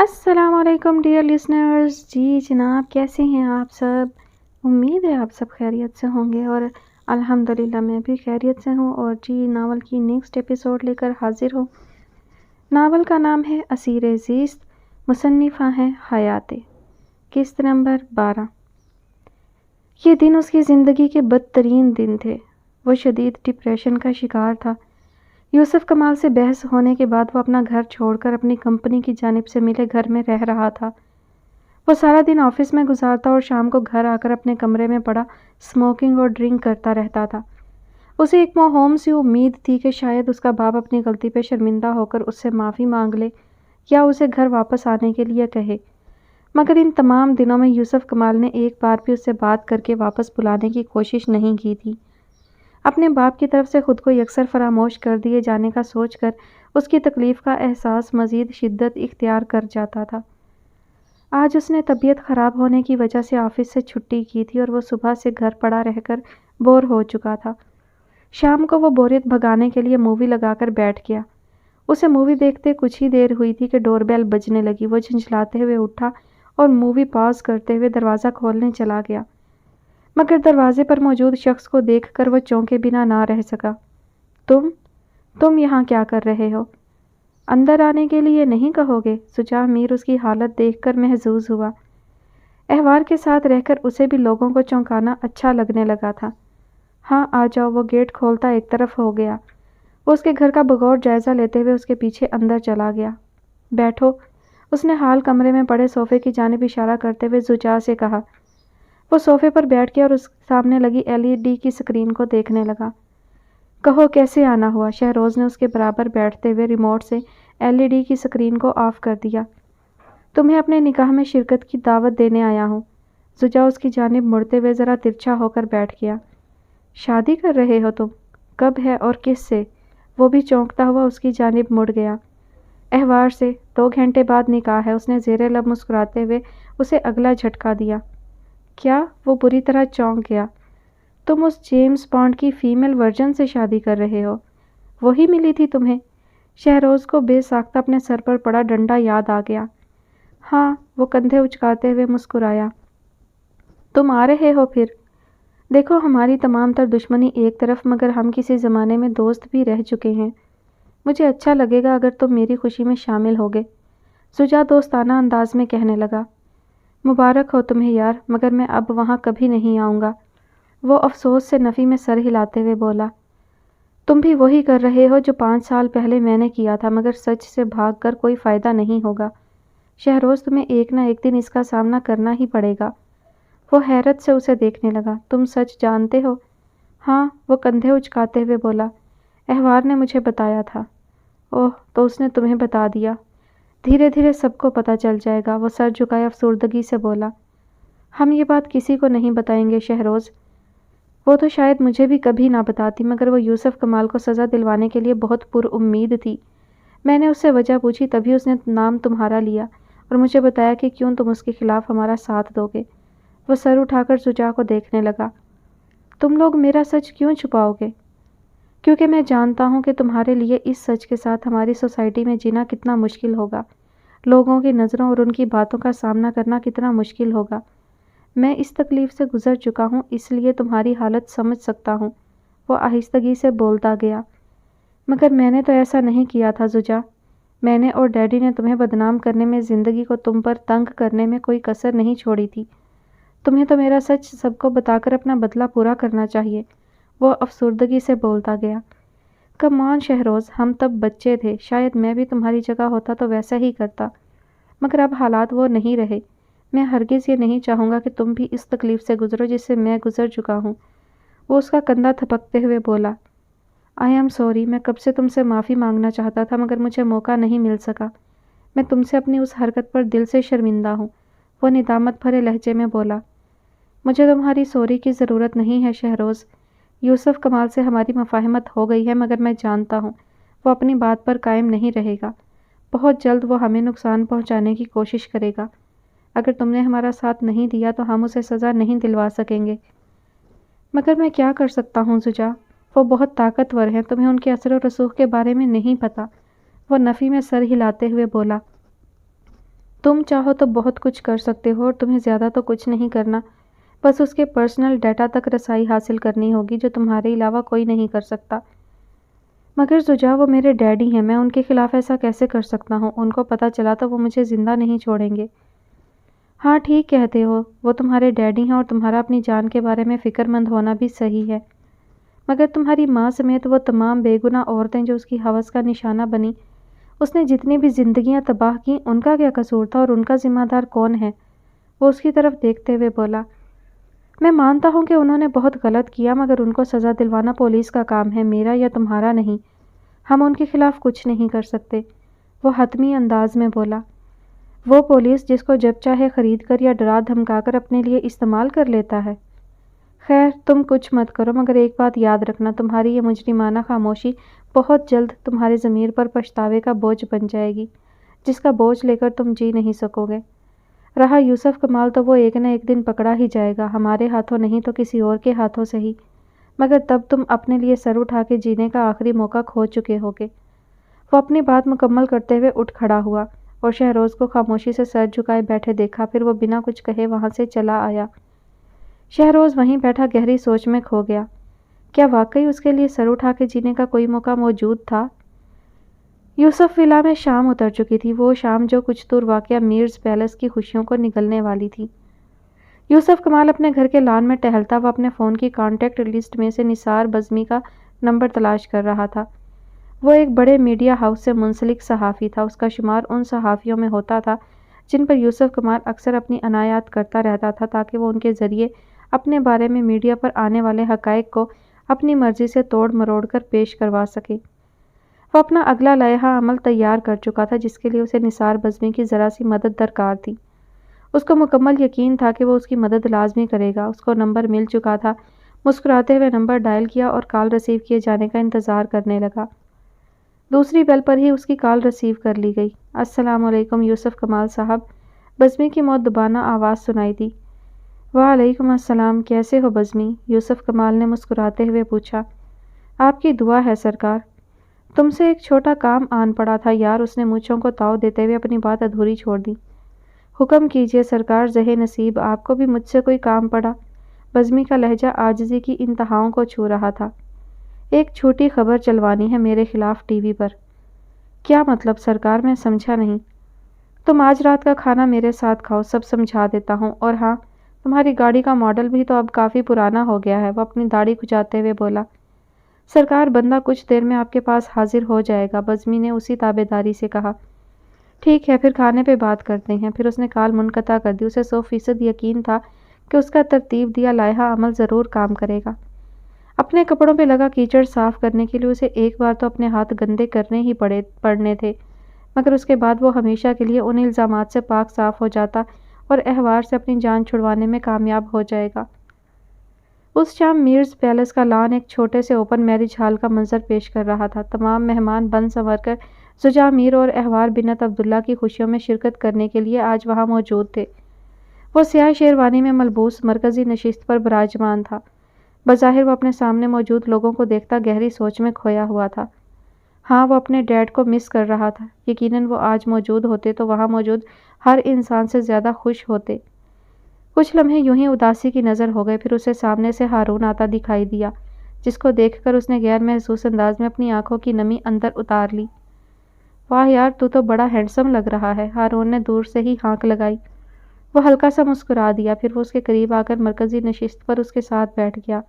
السلام علیکم dear listeners. جی جناب، کیسے ہیں آپ سب؟ امید ہے آپ سب خیریت سے ہوں گے اور الحمدللہ میں بھی خیریت سے ہوں. اور جی، ناول کی نیکسٹ ایپیسوڈ لے کر حاضر ہوں. ناول کا نام ہے اسیر زیست، مصنفہ ہیں حیات. قسط نمبر 12. یہ دن اس کی زندگی کے بدترین دن تھے. وہ شدید ڈپریشن کا شکار تھا. یوسف کمال سے بحث ہونے کے بعد وہ اپنا گھر چھوڑ کر اپنی کمپنی کی جانب سے ملے گھر میں رہ رہا تھا. وہ سارا دن آفس میں گزارتا اور شام کو گھر آ کر اپنے کمرے میں پڑا اسموکنگ اور ڈرنک کرتا رہتا تھا. اسے ایک موہوم سی امید تھی کہ شاید اس کا باپ اپنی غلطی پہ شرمندہ ہو کر اس سے معافی مانگ لے یا اسے گھر واپس آنے کے لیے کہے. مگر ان تمام دنوں میں یوسف کمال نے ایک بار بھی اس سے بات کر کے واپس بلانے کی کوشش نہیں کی تھی. اپنے باپ کی طرف سے خود کو یکسر فراموش کر دیے جانے کا سوچ کر اس کی تکلیف کا احساس مزید شدت اختیار کر جاتا تھا. آج اس نے طبیعت خراب ہونے کی وجہ سے آفس سے چھٹی کی تھی اور وہ صبح سے گھر پڑا رہ کر بور ہو چکا تھا. شام کو وہ بوریت بھگانے کے لیے مووی لگا کر بیٹھ گیا. اسے مووی دیکھتے کچھ ہی دیر ہوئی تھی کہ ڈور بیل بجنے لگی. وہ جھنجھلاتے ہوئے اٹھا اور مووی پاز کرتے ہوئے دروازہ کھولنے چلا گیا. مگر دروازے پر موجود شخص کو دیکھ کر وہ چونکے بنا نہ رہ سکا. تم یہاں کیا کر رہے ہو؟ اندر آنے کے لیے نہیں کہو گے؟ شجاع میر اس کی حالت دیکھ کر محظوظ ہوا. احوال کے ساتھ رہ کر اسے بھی لوگوں کو چونکانا اچھا لگنے لگا تھا. ہاں آ جاؤ. وہ گیٹ کھولتا ایک طرف ہو گیا. وہ اس کے گھر کا بغور جائزہ لیتے ہوئے اس کے پیچھے اندر چلا گیا. بیٹھو. اس نے حال کمرے میں پڑے صوفے کی جانب اشارہ کرتے ہوئے زجاع سے کہا. وہ صوفے پر بیٹھ گیا اور اس سامنے لگی LED کی سکرین کو دیکھنے لگا. کہو کیسے آنا ہوا؟ شہروز نے اس کے برابر بیٹھتے ہوئے ریموٹ سے LED کی سکرین کو آف کر دیا. تمہیں اپنے نکاح میں شرکت کی دعوت دینے آیا ہوں. زجاع اس کی جانب مڑتے ہوئے ذرا ترچھا ہو کر بیٹھ گیا. شادی کر رہے ہو تم؟ کب ہے اور کس سے؟ وہ بھی چونکتا ہوا اس کی جانب مڑ گیا. احوار سے. 2 گھنٹے بعد نکاح ہے. اس نے زیر لب مسکراتے ہوئے اسے اگلا جھٹکا دیا. کیا؟ وہ بری طرح چونک گیا. تم اس جیمز بانڈ کی فیمیل ورژن سے شادی کر رہے ہو؟ وہی ملی تھی تمہیں؟ شہروز کو بے ساختہ اپنے سر پر پڑا ڈنڈا یاد آ گیا. ہاں. وہ کندھے اچکاتے ہوئے مسکرایا. تم آ رہے ہو پھر؟ دیکھو ہماری تمام تر دشمنی ایک طرف مگر ہم کسی زمانے میں دوست بھی رہ چکے ہیں. مجھے اچھا لگے گا اگر تم میری خوشی میں شامل ہوگے. زجاع دوستانہ انداز میں کہنے لگا. مبارک ہو تمہیں یار، مگر میں اب وہاں کبھی نہیں آؤں گا. وہ افسوس سے نفی میں سر ہلاتے ہوئے بولا. تم بھی وہی کر رہے ہو جو 5 سال پہلے میں نے کیا تھا، مگر سچ سے بھاگ کر کوئی فائدہ نہیں ہوگا. شہروز تمہیں ایک نہ ایک دن اس کا سامنا کرنا ہی پڑے گا. وہ حیرت سے اسے دیکھنے لگا. تم سچ جانتے ہو؟ ہاں. وہ کندھے اچکاتے ہوئے بولا. احوار نے مجھے بتایا تھا. اوہ، تو اس نے تمہیں بتا دیا؟ دھیرے دھیرے سب کو پتہ چل جائے گا. وہ سر جھکائے افسردگی سے بولا. ہم یہ بات کسی کو نہیں بتائیں گے شہروز. وہ تو شاید مجھے بھی کبھی نہ بتاتی، مگر وہ یوسف کمال کو سزا دلوانے کے لیے بہت پر امید تھی. میں نے اس سے وجہ پوچھی تبھی اس نے نام تمہارا لیا اور مجھے بتایا کہ کیوں تم اس کے خلاف ہمارا ساتھ دو گے. وہ سر اٹھا کر زجاع کو دیکھنے لگا. تم لوگ میرا سچ کیوں چھپاؤ گے؟ کیونکہ میں جانتا ہوں کہ تمہارے لیے اس سچ کے ساتھ ہماری سوسائٹی میں جینا کتنا مشکل ہوگا. لوگوں کی نظروں اور ان کی باتوں کا سامنا کرنا کتنا مشکل ہوگا. میں اس تکلیف سے گزر چکا ہوں، اس لیے تمہاری حالت سمجھ سکتا ہوں. وہ آہستگی سے بولتا گیا. مگر میں نے تو ایسا نہیں کیا تھا زجاع. میں نے اور ڈیڈی نے تمہیں بدنام کرنے میں، زندگی کو تم پر تنگ کرنے میں کوئی کسر نہیں چھوڑی تھی. تمہیں تو میرا سچ سب کو بتا کر اپنا بدلہ پورا کرنا چاہیے. وہ افسردگی سے بولتا گیا. کم آن شہروز، ہم تب بچے تھے. شاید میں بھی تمہاری جگہ ہوتا تو ویسا ہی کرتا، مگر اب حالات وہ نہیں رہے. میں ہرگز یہ نہیں چاہوں گا کہ تم بھی اس تکلیف سے گزرو جس سے میں گزر چکا ہوں. وہ اس کا کندھا تھپکتے ہوئے بولا. I am sorry. میں کب سے تم سے معافی مانگنا چاہتا تھا مگر مجھے موقع نہیں مل سکا. میں تم سے اپنی اس حرکت پر دل سے شرمندہ ہوں. وہ ندامت بھرے لہجے میں بولا. مجھے تمہاری سوری کی ضرورت نہیں ہے شہروز. یوسف کمال سے ہماری مفاہمت ہو گئی ہے، مگر میں جانتا ہوں وہ اپنی بات پر قائم نہیں رہے گا. بہت جلد وہ ہمیں نقصان پہنچانے کی کوشش کرے گا. اگر تم نے ہمارا ساتھ نہیں دیا تو ہم اسے سزا نہیں دلوا سکیں گے. مگر میں کیا کر سکتا ہوں زجاع؟ وہ بہت طاقتور ہیں. تمہیں ان کے اثر و رسوخ کے بارے میں نہیں پتہ. وہ نفی میں سر ہلاتے ہوئے بولا. تم چاہو تو بہت کچھ کر سکتے ہو اور تمہیں زیادہ تو کچھ نہیں کرنا، بس اس کے پرسنل ڈیٹا تک رسائی حاصل کرنی ہوگی جو تمہارے علاوہ کوئی نہیں کر سکتا۔ مگر زجا، وہ میرے ڈیڈی ہیں، میں ان کے خلاف ایسا کیسے کر سکتا ہوں؟ ان کو پتہ چلا تو وہ مجھے زندہ نہیں چھوڑیں گے۔ ہاں ٹھیک کہتے ہو، وہ تمہارے ڈیڈی ہیں اور تمہارا اپنی جان کے بارے میں فکر مند ہونا بھی صحیح ہے، مگر تمہاری ماں سمیت وہ تمام بے گناہ عورتیں جو اس کی ہوس کا نشانہ بنیں، اس نے جتنی بھی زندگیاں تباہ کیں، ان کا کیا قصور تھا اور ان کا ذمہ دار کون ہے؟ وہ اس کی طرف دیکھتے ہوئے بولا، میں مانتا ہوں کہ انہوں نے بہت غلط کیا، مگر ان کو سزا دلوانا پولیس کا کام ہے، میرا یا تمہارا نہیں۔ ہم ان کے خلاف کچھ نہیں کر سکتے۔ وہ حتمی انداز میں بولا، وہ پولیس جس کو جب چاہے خرید کر یا ڈرا دھمکا کر اپنے لیے استعمال کر لیتا ہے۔ خیر تم کچھ مت کرو، مگر ایک بات یاد رکھنا، تمہاری یہ مجرمانہ خاموشی بہت جلد تمہارے ضمیر پر پچھتاوے کا بوجھ بن جائے گی، جس کا بوجھ لے کر تم جی نہیں سکو گے۔ رہا یوسف کمال، تو وہ ایک نہ ایک دن پکڑا ہی جائے گا، ہمارے ہاتھوں نہیں تو کسی اور کے ہاتھوں صحیح، مگر تب تم اپنے لیے سر اٹھا کے جینے کا آخری موقع کھو چکے ہوگے۔ وہ اپنی بات مکمل کرتے ہوئے اٹھ کھڑا ہوا اور شہروز کو خاموشی سے سر جھکائے بیٹھے دیکھا، پھر وہ بنا کچھ کہے وہاں سے چلا آیا۔ شہروز وہیں بیٹھا گہری سوچ میں کھو گیا۔ کیا واقعی اس کے لیے سر اٹھا کے جینے کا کوئی موقع موجود تھا؟ یوسف ولا میں شام اتر چکی تھی، وہ شام جو کچھ دور واقع میرز پیلس کی خوشیوں کو نگلنے والی تھی۔ یوسف کمال اپنے گھر کے لان میں ٹہلتا وہ اپنے فون کی کانٹیکٹ لسٹ میں سے نثار بزمی کا نمبر تلاش کر رہا تھا۔ وہ ایک بڑے میڈیا ہاؤس سے منسلک صحافی تھا، اس کا شمار ان صحافیوں میں ہوتا تھا جن پر یوسف کمال اکثر اپنی عنایات کرتا رہتا تھا تاکہ وہ ان کے ذریعے اپنے بارے میں میڈیا پر آنے والے حقائق کو اپنی مرضی سے توڑ مروڑ کر پیش کروا سکے۔ وہ اپنا اگلا لائحہ عمل تیار کر چکا تھا جس کے لیے اسے نثار بزمی کی ذرا سی مدد درکار تھی۔ اس کو مکمل یقین تھا کہ وہ اس کی مدد لازمی کرے گا۔ اس کو نمبر مل چکا تھا، مسکراتے ہوئے نمبر ڈائل کیا اور کال ریسیو کیے جانے کا انتظار کرنے لگا۔ دوسری بیل پر ہی اس کی کال ریسیو کر لی گئی۔ السلام علیکم یوسف کمال صاحب، بزمی کی مؤدبانہ آواز سنائی دی۔ وعلیکم السلام، کیسے ہو بزمی؟ یوسف کمال نے مسکراتے ہوئے پوچھا۔ آپ کی دعا ہے سرکار۔ تم سے ایک چھوٹا کام آن پڑا تھا یار، اس نے مونچھوں کو تاؤ دیتے ہوئے اپنی بات ادھوری چھوڑ دی۔ حکم کیجیے سرکار، زہ نصیب، آپ کو بھی مجھ سے کوئی کام پڑا؟ بزمی کا لہجہ عاجزی کی انتہاؤں کو چھو رہا تھا۔ ایک چھوٹی خبر چلوانی ہے میرے خلاف ٹی وی پر۔ کیا مطلب سرکار؟ میں سمجھا نہیں۔ تم آج رات کا کھانا میرے ساتھ کھاؤ، سب سمجھا دیتا ہوں۔ اور ہاں، تمہاری گاڑی کا ماڈل بھی تو اب کافی پرانا ہو گیا ہے، وہ اپنی داڑھی کھجاتے ہوئے بولا۔ سرکار، بندہ کچھ دیر میں آپ کے پاس حاضر ہو جائے گا، بزمی نے اسی تابعداری سے کہا۔ ٹھیک ہے، پھر کھانے پہ بات کرتے ہیں۔ پھر اس نے کال منقطع کر دی۔ اسے 100% یقین تھا کہ اس کا ترتیب دیا لائحہ عمل ضرور کام کرے گا۔ اپنے کپڑوں پہ لگا کیچڑ صاف کرنے کے لیے اسے ایک بار تو اپنے ہاتھ گندے کرنے ہی پڑنے تھے، مگر اس کے بعد وہ ہمیشہ کے لیے ان الزامات سے پاک صاف ہو جاتا اور احوار سے اپنی جان چھڑوانے میں کامیاب ہو جائے گا۔ اس شام میرز پیلس کا لان ایک چھوٹے سے اوپن میرج ہال کا منظر پیش کر رہا تھا۔ تمام مہمان بن سنور کر زجا میر اور احوار بنت عبداللہ کی خوشیوں میں شرکت کرنے کے لیے آج وہاں موجود تھے۔ وہ سیاہ شیروانی میں ملبوس مرکزی نشست پر براجمان تھا۔ بظاہر وہ اپنے سامنے موجود لوگوں کو دیکھتا گہری سوچ میں کھویا ہوا تھا۔ ہاں، وہ اپنے ڈیڈ کو مس کر رہا تھا۔ یقیناً وہ آج موجود ہوتے تو وہاں موجود ہر انسان سے زیادہ خوش ہوتے۔ کچھ لمحے یوں ہی اداسی کی نظر ہو گئے، پھر اسے سامنے سے ہارون آتا دکھائی دیا، جس کو دیکھ کر اس نے غیر محسوس انداز میں اپنی آنکھوں کی نمی اندر اتار لی۔ واہ یار، تو بڑا ہینڈسم لگ رہا ہے، ہارون نے دور سے ہی ہانک لگائی۔ وہ ہلکا سا مسکرا دیا، پھر وہ اس کے قریب آ کر مرکزی نشست پر اس کے ساتھ بیٹھ گیا۔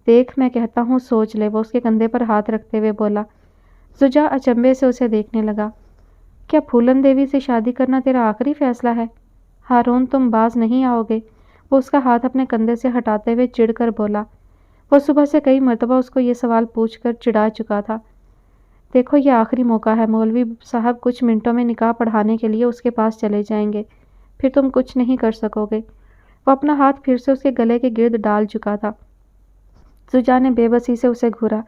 دیکھ، میں کہتا ہوں سوچ لے، وہ اس کے کندھے پر ہاتھ رکھتے ہوئے بولا۔ زجا اچنبے سے اسے دیکھنے لگا۔ کیا پھولن دیوی سے شادی کرنا تیرا آخری فیصلہ ہے؟ ہارون، تم باز نہیں آؤ گے؟ وہ اس کا ہاتھ اپنے کندھے سے ہٹاتے ہوئے چڑھ کر بولا۔ وہ صبح سے کئی مرتبہ اس کو یہ سوال پوچھ کر چڑھا چکا تھا۔ دیکھو، یہ آخری موقع ہے، مولوی صاحب کچھ منٹوں میں نکاح پڑھانے کے لیے اس کے پاس چلے جائیں گے، پھر تم کچھ نہیں کر سکو گے۔ وہ اپنا ہاتھ پھر سے اس کے گلے کے گرد ڈال چکا تھا۔ زجا نے بے بسی سے اسے گھورا۔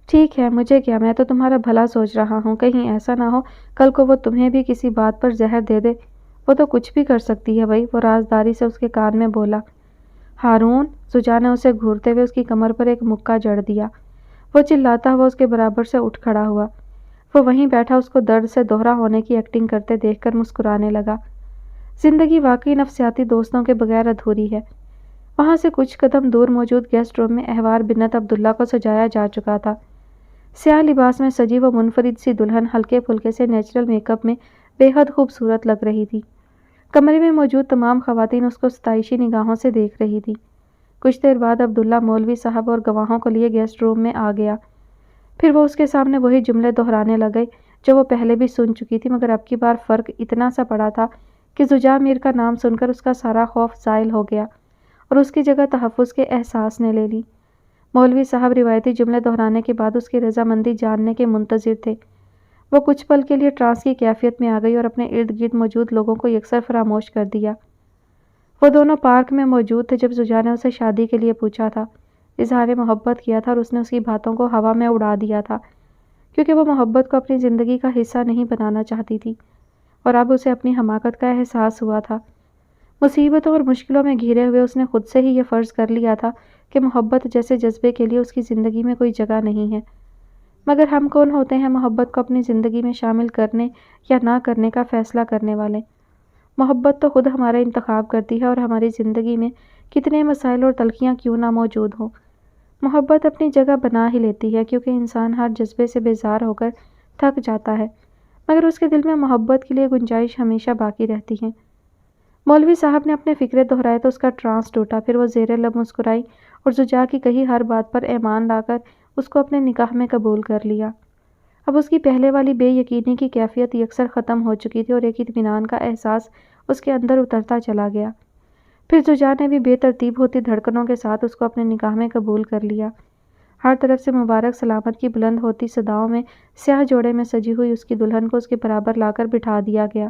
ٹھیک ہے، مجھے کیا، میں تو تمہارا بھلا سوچ رہا ہوں، کہیں ایسا نہ ہو کل کو وہ تمہیں بھی کسی بات پر زہر دے دے۔ وہ تو کچھ بھی کر سکتی ہے بھائی، وہ رازداری سے اس کے کان میں بولا۔ ہارون، زجا نے اسے گھورتے ہوئے اس کی کمر پر ایک مکہ جڑ دیا۔ وہ چلاتا ہوا اس کے برابر سے اٹھ کھڑا ہوا۔ وہ وہیں بیٹھا اس کو درد سے دوہرا ہونے کی ایکٹنگ کرتے دیکھ کر مسکرانے لگا۔ زندگی واقعی نفسیاتی دوستوں کے بغیر ادھوری ہے۔ وہاں سے کچھ قدم دور موجود گیسٹ روم میں احوار بنت عبداللہ کو سجایا جا چکا تھا۔ سیاہ لباس میں سجی وہ منفرد سی دلہن ہلکے پھلکے سے نیچرل میک اپ میں بے حد خوبصورت لگ رہی تھی۔ کمرے میں موجود تمام خواتین اس کو ستائشی نگاہوں سے دیکھ رہی تھی۔ کچھ دیر بعد عبداللہ مولوی صاحب اور گواہوں کو لیے گیسٹ روم میں آ گیا۔ پھر وہ اس کے سامنے وہی جملے دہرانے لگے جو وہ پہلے بھی سن چکی تھی، مگر اب کی بار فرق اتنا سا پڑا تھا کہ زجا میر کا نام سن کر اس کا سارا خوف زائل ہو گیا اور اس کی جگہ تحفظ کے احساس نے لے لی۔ مولوی صاحب روایتی جملے دہرانے کے بعد اس کی رضامندی جاننے کے منتظر تھے۔ وہ کچھ پل کے لیے ٹرانس کی کیفیت میں آ گئی اور اپنے ارد گرد موجود لوگوں کو یکسر فراموش کر دیا۔ وہ دونوں پارک میں موجود تھے جب زجا نے اسے شادی کے لیے پوچھا تھا، اظہار محبت کیا تھا اور اس نے اس کی باتوں کو ہوا میں اڑا دیا تھا، کیونکہ وہ محبت کو اپنی زندگی کا حصہ نہیں بنانا چاہتی تھی اور اب اسے اپنی حماقت کا احساس ہوا تھا۔ مصیبتوں اور مشکلوں میں گھرے ہوئے اس نے خود سے ہی یہ فرض کر لیا تھا کہ محبت جیسے جذبے کے لیے اس کی زندگی میں کوئی جگہ نہیں ہے۔ مگر ہم کون ہوتے ہیں محبت کو اپنی زندگی میں شامل کرنے یا نہ کرنے کا فیصلہ کرنے والے؟ محبت تو خود ہمارا انتخاب کرتی ہے اور ہماری زندگی میں کتنے مسائل اور تلخیاں کیوں نہ موجود ہوں، محبت اپنی جگہ بنا ہی لیتی ہے، کیونکہ انسان ہر جذبے سے بیزار ہو کر تھک جاتا ہے، مگر اس کے دل میں محبت کے لیے گنجائش ہمیشہ باقی رہتی ہے۔ مولوی صاحب نے اپنے فکرے دہرائے تو اس کا ٹرانس ٹوٹا، پھر وہ زیر لب مسکرائی اور زجا کی کہی ہر بات پر ایمان لا کر اس کو اپنے نکاح میں قبول کر لیا۔ اب اس کی پہلے والی بے یقینی کی کیفیت یکسر ختم ہو چکی تھی اور ایک اطمینان کا احساس اس کے اندر اترتا چلا گیا۔ پھر زجا نے بھی بے ترتیب ہوتی دھڑکنوں کے ساتھ اس کو اپنے نکاح میں قبول کر لیا۔ ہر طرف سے مبارک سلامت کی بلند ہوتی صداؤں میں سیاہ جوڑے میں سجی ہوئی اس کی دلہن کو اس کے برابر لا کر بٹھا دیا گیا۔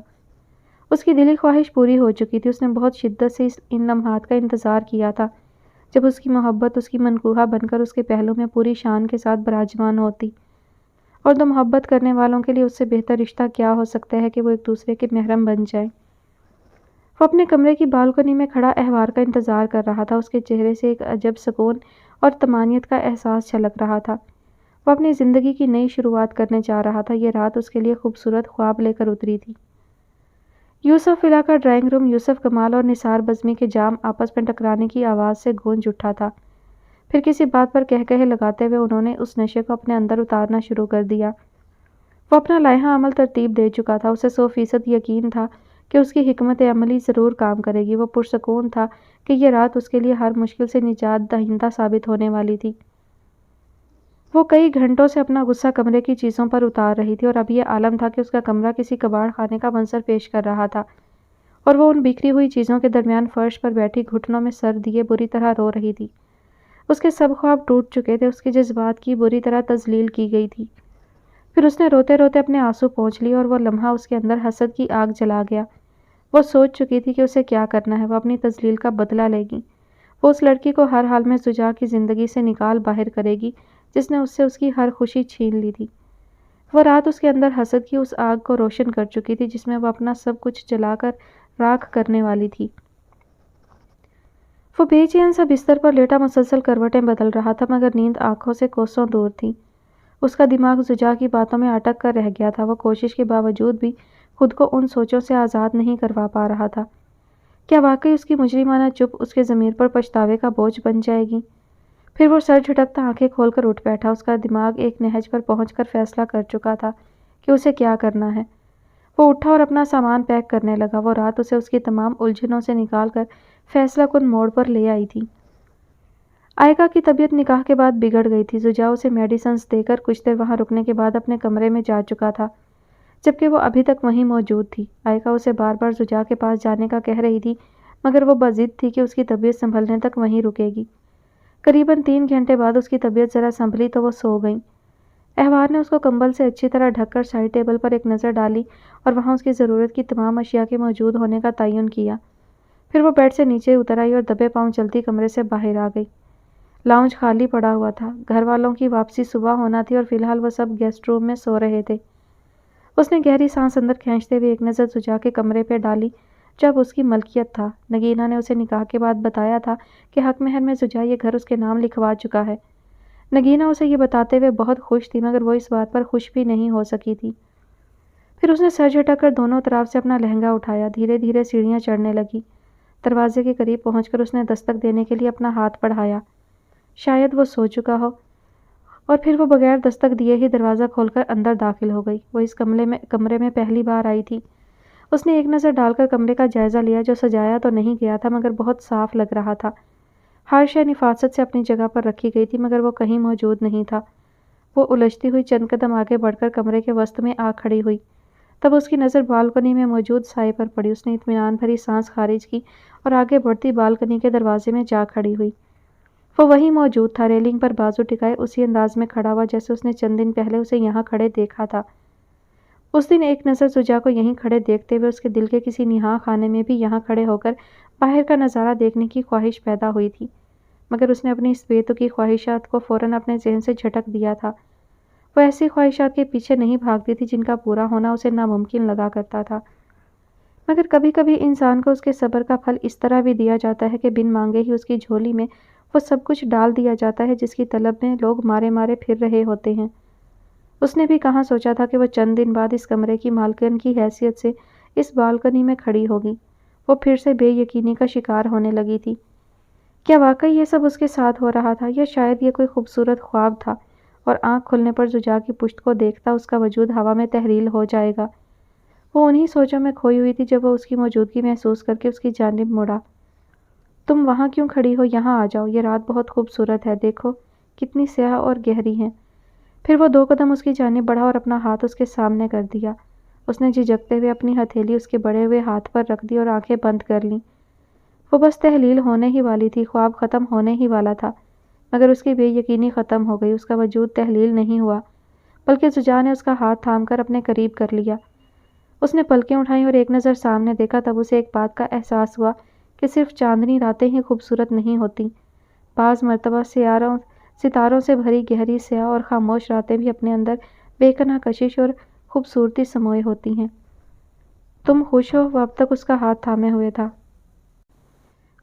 اس کی دلی خواہش پوری ہو چکی تھی۔ اس نے بہت شدت سے ان لمحات کا انتظار کیا تھا جب اس کی محبت اس کی منکوحہ بن کر اس کے پہلو میں پوری شان کے ساتھ براجمان ہوتی، اور دو محبت کرنے والوں کے لیے اس سے بہتر رشتہ کیا ہو سکتا ہے کہ وہ ایک دوسرے کے محرم بن جائیں۔ وہ اپنے کمرے کی بالکنی میں کھڑا احوار کا انتظار کر رہا تھا۔ اس کے چہرے سے ایک عجب سکون اور طمانینت کا احساس چھلک رہا تھا۔ وہ اپنی زندگی کی نئی شروعات کرنے جا رہا تھا۔ یہ رات اس کے لیے خوبصورت خواب لے کر اتری تھی۔ یوسف ولا کا ڈرائنگ روم یوسف کمال اور نثار بزمی کے جام آپس میں ٹکرانے کی آواز سے گونج اٹھا تھا۔ پھر کسی بات پر کہے لگاتے ہوئے انہوں نے اس نشے کو اپنے اندر اتارنا شروع کر دیا۔ وہ اپنا لائحہ عمل ترتیب دے چکا تھا۔ اسے 100% یقین تھا کہ اس کی حکمت عملی ضرور کام کرے گی۔ وہ پرسکون تھا کہ یہ رات اس کے لیے ہر مشکل سے نجات دہندہ ثابت ہونے والی تھی۔ وہ کئی گھنٹوں سے اپنا غصہ کمرے کی چیزوں پر اتار رہی تھی اور اب یہ عالم تھا کہ اس کا کمرہ کسی کباڑ خانے کا منظر پیش کر رہا تھا، اور وہ ان بکھری ہوئی چیزوں کے درمیان فرش پر بیٹھی گھٹنوں میں سر دیے بری طرح رو رہی تھی۔ اس کے سب خواب ٹوٹ چکے تھے۔ اس کے جذبات کی بری طرح تذلیل کی گئی تھی۔ پھر اس نے روتے روتے اپنے آنسو پونچھ لیے اور وہ لمحہ اس کے اندر حسد کی آگ جلا گیا۔ وہ سوچ چکی تھی کہ اسے کیا کرنا ہے۔ وہ اپنی تذلیل کا بدلہ لے گی۔ وہ اس لڑکی کو ہر حال میں زجا کی زندگی سے نکال باہر کرے گی جس نے اس سے اس کی ہر خوشی چھین لی تھی۔ وہ رات اس کے اندر حسد کی اس آگ کو روشن کر چکی تھی جس میں وہ اپنا سب کچھ جلا کر راکھ کرنے والی تھی۔ وہ بے چین سا بستر پر لیٹا مسلسل کروٹیں بدل رہا تھا، مگر نیند آنکھوں سے کوسوں دور تھی۔ اس کا دماغ زجا کی باتوں میں اٹک کر رہ گیا تھا۔ وہ کوشش کے باوجود بھی خود کو ان سوچوں سے آزاد نہیں کروا پا رہا تھا۔ کیا واقعی اس کی مجرمانہ چپ اس کے ضمیر پر پچھتاوے کا بوجھ بن جائے گی؟ پھر وہ سر جھٹکتا آنکھیں کھول کر اٹھ بیٹھا۔ اس کا دماغ ایک نہج پر پہنچ کر فیصلہ کر چکا تھا کہ اسے کیا کرنا ہے۔ وہ اٹھا اور اپنا سامان پیک کرنے لگا۔ وہ رات اسے اس کی تمام الجھنوں سے نکال کر فیصلہ کن موڑ پر لے آئی تھی۔ آئکہ کی طبیعت نکاح کے بعد بگڑ گئی تھی۔ زجا اسے میڈیسنز دے کر کچھ دیر وہاں رکنے کے بعد اپنے کمرے میں جا چکا تھا، جبکہ وہ ابھی تک وہیں موجود تھی۔ آئکہ اسے بار بار زجا کے پاس جانے کا کہہ رہی تھی، مگر وہ بضد تھی کہ اس کی طبیعت سنبھلنے تک وہیں رکے گی۔ قریباً 3 گھنٹے بعد اس کی طبیعت ذرا سنبھلی تو وہ سو گئیں۔ احوار نے اس کو کمبل سے اچھی طرح ڈھک کر سائڈ ٹیبل پر ایک نظر ڈالی اور وہاں اس کی ضرورت کی تمام اشیاء کے موجود ہونے کا تعین کیا۔ پھر وہ بیڈ سے نیچے اتر آئی اور دبے پاؤں چلتی کمرے سے باہر آ گئی۔ لاؤنج خالی پڑا ہوا تھا۔ گھر والوں کی واپسی صبح ہونا تھی اور فی الحال وہ سب گیسٹ روم میں سو رہے تھے۔ اس نے گہری سانس اندر کھینچتے ہوئے ایک نظر زجا کے کمرے پہ ڈالی جو اب اس کی ملکیت تھا۔ نگینہ نے اسے نکاح کے بعد بتایا تھا کہ حق مہر میں زجا یہ گھر اس کے نام لکھوا چکا ہے۔ نگینہ اسے یہ بتاتے ہوئے بہت خوش تھی، مگر وہ اس بات پر خوش بھی نہیں ہو سکی تھی۔ پھر اس نے سر جھٹک کر دونوں طرف سے اپنا لہنگا اٹھایا، دھیرے دھیرے سیڑھیاں چڑھنے لگی۔ دروازے کے قریب پہنچ کر اس نے دستک دینے کے لیے اپنا ہاتھ بڑھایا، شاید وہ سو چکا ہو، اور پھر وہ بغیر دستک دیے ہی دروازہ کھول کر اندر داخل ہو گئی۔ وہ اس کمرے میں پہلی بار آئی تھی۔ اس نے ایک نظر ڈال کر کمرے کا جائزہ لیا، جو سجایا تو نہیں گیا تھا مگر بہت صاف لگ رہا تھا۔ ہر شے نفاست سے اپنی جگہ پر رکھی گئی تھی، مگر وہ کہیں موجود نہیں تھا۔ وہ الجھتی ہوئی چند قدم آگے بڑھ کر کمرے کے وسط میں آ کھڑی ہوئی۔ تب اس کی نظر بالکنی میں موجود سائے پر پڑی۔ اس نے اطمینان بھری سانس خارج کی اور آگے بڑھتی بالکنی کے دروازے میں جا کھڑی ہوئی۔ وہ وہیں موجود تھا، ریلنگ پر بازو ٹکائے اسی انداز میں کھڑا ہوا جیسے اس نے چند دن پہلے اسے یہاں کھڑے دیکھا تھا۔ اس دن ایک نظر زجا کو یہیں کھڑے دیکھتے ہوئے اس کے دل کے کسی نہا خانے میں بھی یہاں کھڑے ہو کر باہر کا نظارہ دیکھنے کی خواہش پیدا ہوئی تھی، مگر اس نے اپنی اس بے تکی خواہشات کو فوراً اپنے ذہن سے جھٹک دیا تھا۔ وہ ایسی خواہشات کے پیچھے نہیں بھاگتی تھی جن کا پورا ہونا اسے ناممکن لگا کرتا تھا، مگر کبھی کبھی انسان کو اس کے صبر کا پھل اس طرح بھی دیا جاتا ہے کہ بن مانگے ہی اس کی جھولی میں وہ سب کچھ ڈال دیا جاتا ہے جس کی طلب میں لوگ مارے مارے پھر رہے ہوتے ہیں۔ اس نے بھی کہاں سوچا تھا کہ وہ چند دن بعد اس کمرے کی مالکن کی حیثیت سے اس بالکنی میں کھڑی ہوگی۔ وہ پھر سے بے یقینی کا شکار ہونے لگی تھی۔ کیا واقعی یہ سب اس کے ساتھ ہو رہا تھا، یا شاید یہ کوئی خوبصورت خواب تھا اور آنکھ کھلنے پر زجا کی پشت کو دیکھتا اس کا وجود ہوا میں تحلیل ہو جائے گا؟ وہ انہی سوچوں میں کھوئی ہوئی تھی جب وہ اس کی موجودگی محسوس کر کے اس کی جانب مڑا۔ تم وہاں کیوں کھڑی ہو؟ یہاں آ جاؤ، یہ رات بہت خوبصورت ہے، دیکھو کتنی سیاہ اور گہری ہے۔ پھر وہ 2 قدم اس کی جانب بڑھا اور اپنا ہاتھ اس کے سامنے کر دیا۔ اس نے جھجکتے ہوئے اپنی ہتھیلی اس کے بڑے ہوئے ہاتھ پر رکھ دی اور آنکھیں بند کر لیں۔ وہ بس تحلیل ہونے ہی والی تھی، خواب ختم ہونے ہی والا تھا، مگر اس کی بے یقینی ختم ہو گئی۔ اس کا وجود تحلیل نہیں ہوا، بلکہ زجا نے اس کا ہاتھ تھام کر اپنے قریب کر لیا۔ اس نے پلکیں اٹھائیں اور ایک نظر سامنے دیکھا، تب اسے ایک بات کا احساس ہوا کہ صرف چاندنی راتیں ہی خوبصورت نہیں ہوتیں، بعض مرتبہ ستاروں سے بھری گہری سیاہ اور خاموش راتیں بھی اپنے اندر بے پناہ کشش اور خوبصورتی سموئے ہوتی ہیں۔ تم خوش ہو؟ وہ اب تک اس کا ہاتھ تھامے ہوئے تھا۔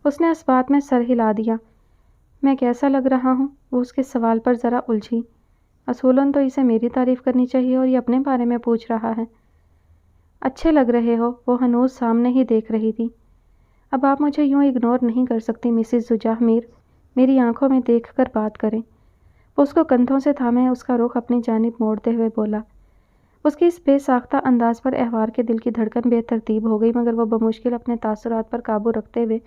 اس نے اس بات میں سر ہلا دیا۔ میں کیسا لگ رہا ہوں؟ وہ اس کے سوال پر ذرا الجھی۔ اصولاً تو اسے میری تعریف کرنی چاہیے اور یہ اپنے بارے میں پوچھ رہا ہے۔ اچھے لگ رہے ہو، وہ ہنوز سامنے ہی دیکھ رہی تھی۔ اب آپ مجھے یوں اگنور نہیں کر سکتی مسز زجا، میری آنکھوں میں دیکھ کر بات کریں۔ وہ اس کو کندھوں سے تھامے اس کا رخ اپنی جانب موڑتے ہوئے بولا۔ اس کی اس بے ساختہ انداز پر احوار کے دل کی دھڑکن بے ترتیب ہو گئی، مگر وہ بمشکل اپنے تاثرات پر قابو رکھتے ہوئے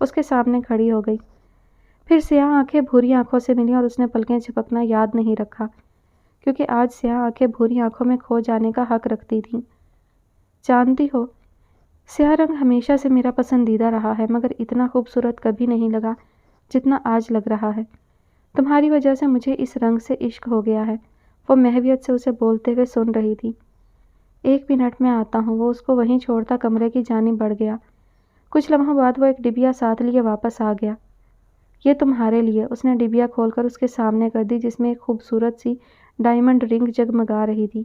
اس کے سامنے کھڑی ہو گئی۔ پھر سیاہ آنکھیں بھوری آنکھوں سے ملیں اور اس نے پلکیں جھپکنا یاد نہیں رکھا، کیونکہ آج سیاہ آنکھیں بھوری آنکھوں میں کھو جانے کا حق رکھتی تھیں۔ جانتی ہو، سیاہ رنگ ہمیشہ سے میرا پسندیدہ رہا ہے، مگر اتنا خوبصورت کبھی نہیں لگا جتنا آج لگ رہا ہے۔ تمہاری وجہ سے مجھے اس رنگ سے عشق ہو گیا ہے۔ وہ محویت سے اسے بولتے ہوئے سن رہی تھی۔ 1 منٹ میں آتا ہوں۔ وہ اس کو وہیں چھوڑتا کمرے کی جانب بڑھ گیا۔ کچھ لمحوں بعد وہ ایک ڈبیا ساتھ لیے واپس آ گیا۔ یہ تمہارے لیے۔ اس نے ڈبیا کھول کر اس کے سامنے کر دی، جس میں ایک خوبصورت سی ڈائمنڈ رنگ جگمگا رہی تھی۔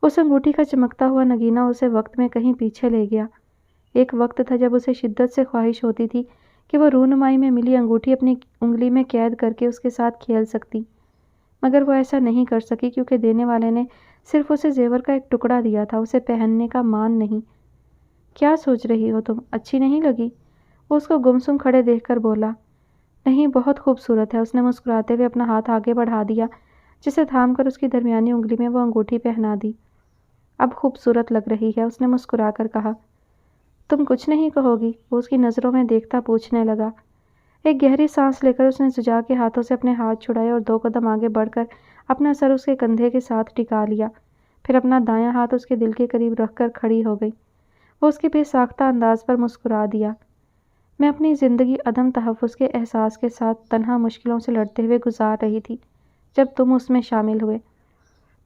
اس انگوٹھی کا چمکتا ہوا نگینہ اسے وقت میں کہیں پیچھے لے گیا۔ ایک وقت تھا جب اسے شدت سے خواہش ہوتی تھی کہ وہ رونمائی میں ملی انگوٹھی اپنی انگلی میں قید کر کے اس کے ساتھ کھیل سکتی، مگر وہ ایسا نہیں کر سکی، کیونکہ دینے والے نے صرف اسے زیور کا ایک ٹکڑا دیا تھا، اسے پہننے کا مان نہیں۔ کیا سوچ رہی ہو تم؟ اچھی نہیں لگی؟ وہ اس کو گمسم کھڑے دیکھ کر بولا۔ نہیں، بہت خوبصورت ہے۔ اس نے مسکراتے ہوئے اپنا ہاتھ آگے بڑھا دیا، جسے تھام کر اس کی درمیانی انگلی میں وہ انگوٹھی پہنا دی۔ اب خوبصورت لگ رہی ہے، اس نے مسکرا کر کہا۔ تم کچھ نہیں کہو گی؟ وہ اس کی نظروں میں دیکھتا پوچھنے لگا۔ ایک گہری سانس لے کر اس نے زجا کے ہاتھوں سے اپنے ہاتھ چھڑائے اور 2 قدم آگے بڑھ کر اپنا سر اس کے کندھے کے ساتھ ٹکا لیا، پھر اپنا دایاں ہاتھ اس کے دل کے قریب رکھ کر کھڑی ہو گئی۔ وہ اس کے بے ساختہ انداز پر مسکرا دیا۔ میں اپنی زندگی عدم تحفظ کے احساس کے ساتھ تنہا مشکلوں سے لڑتے ہوئے گزار رہی تھی جب تم اس میں شامل ہوئے۔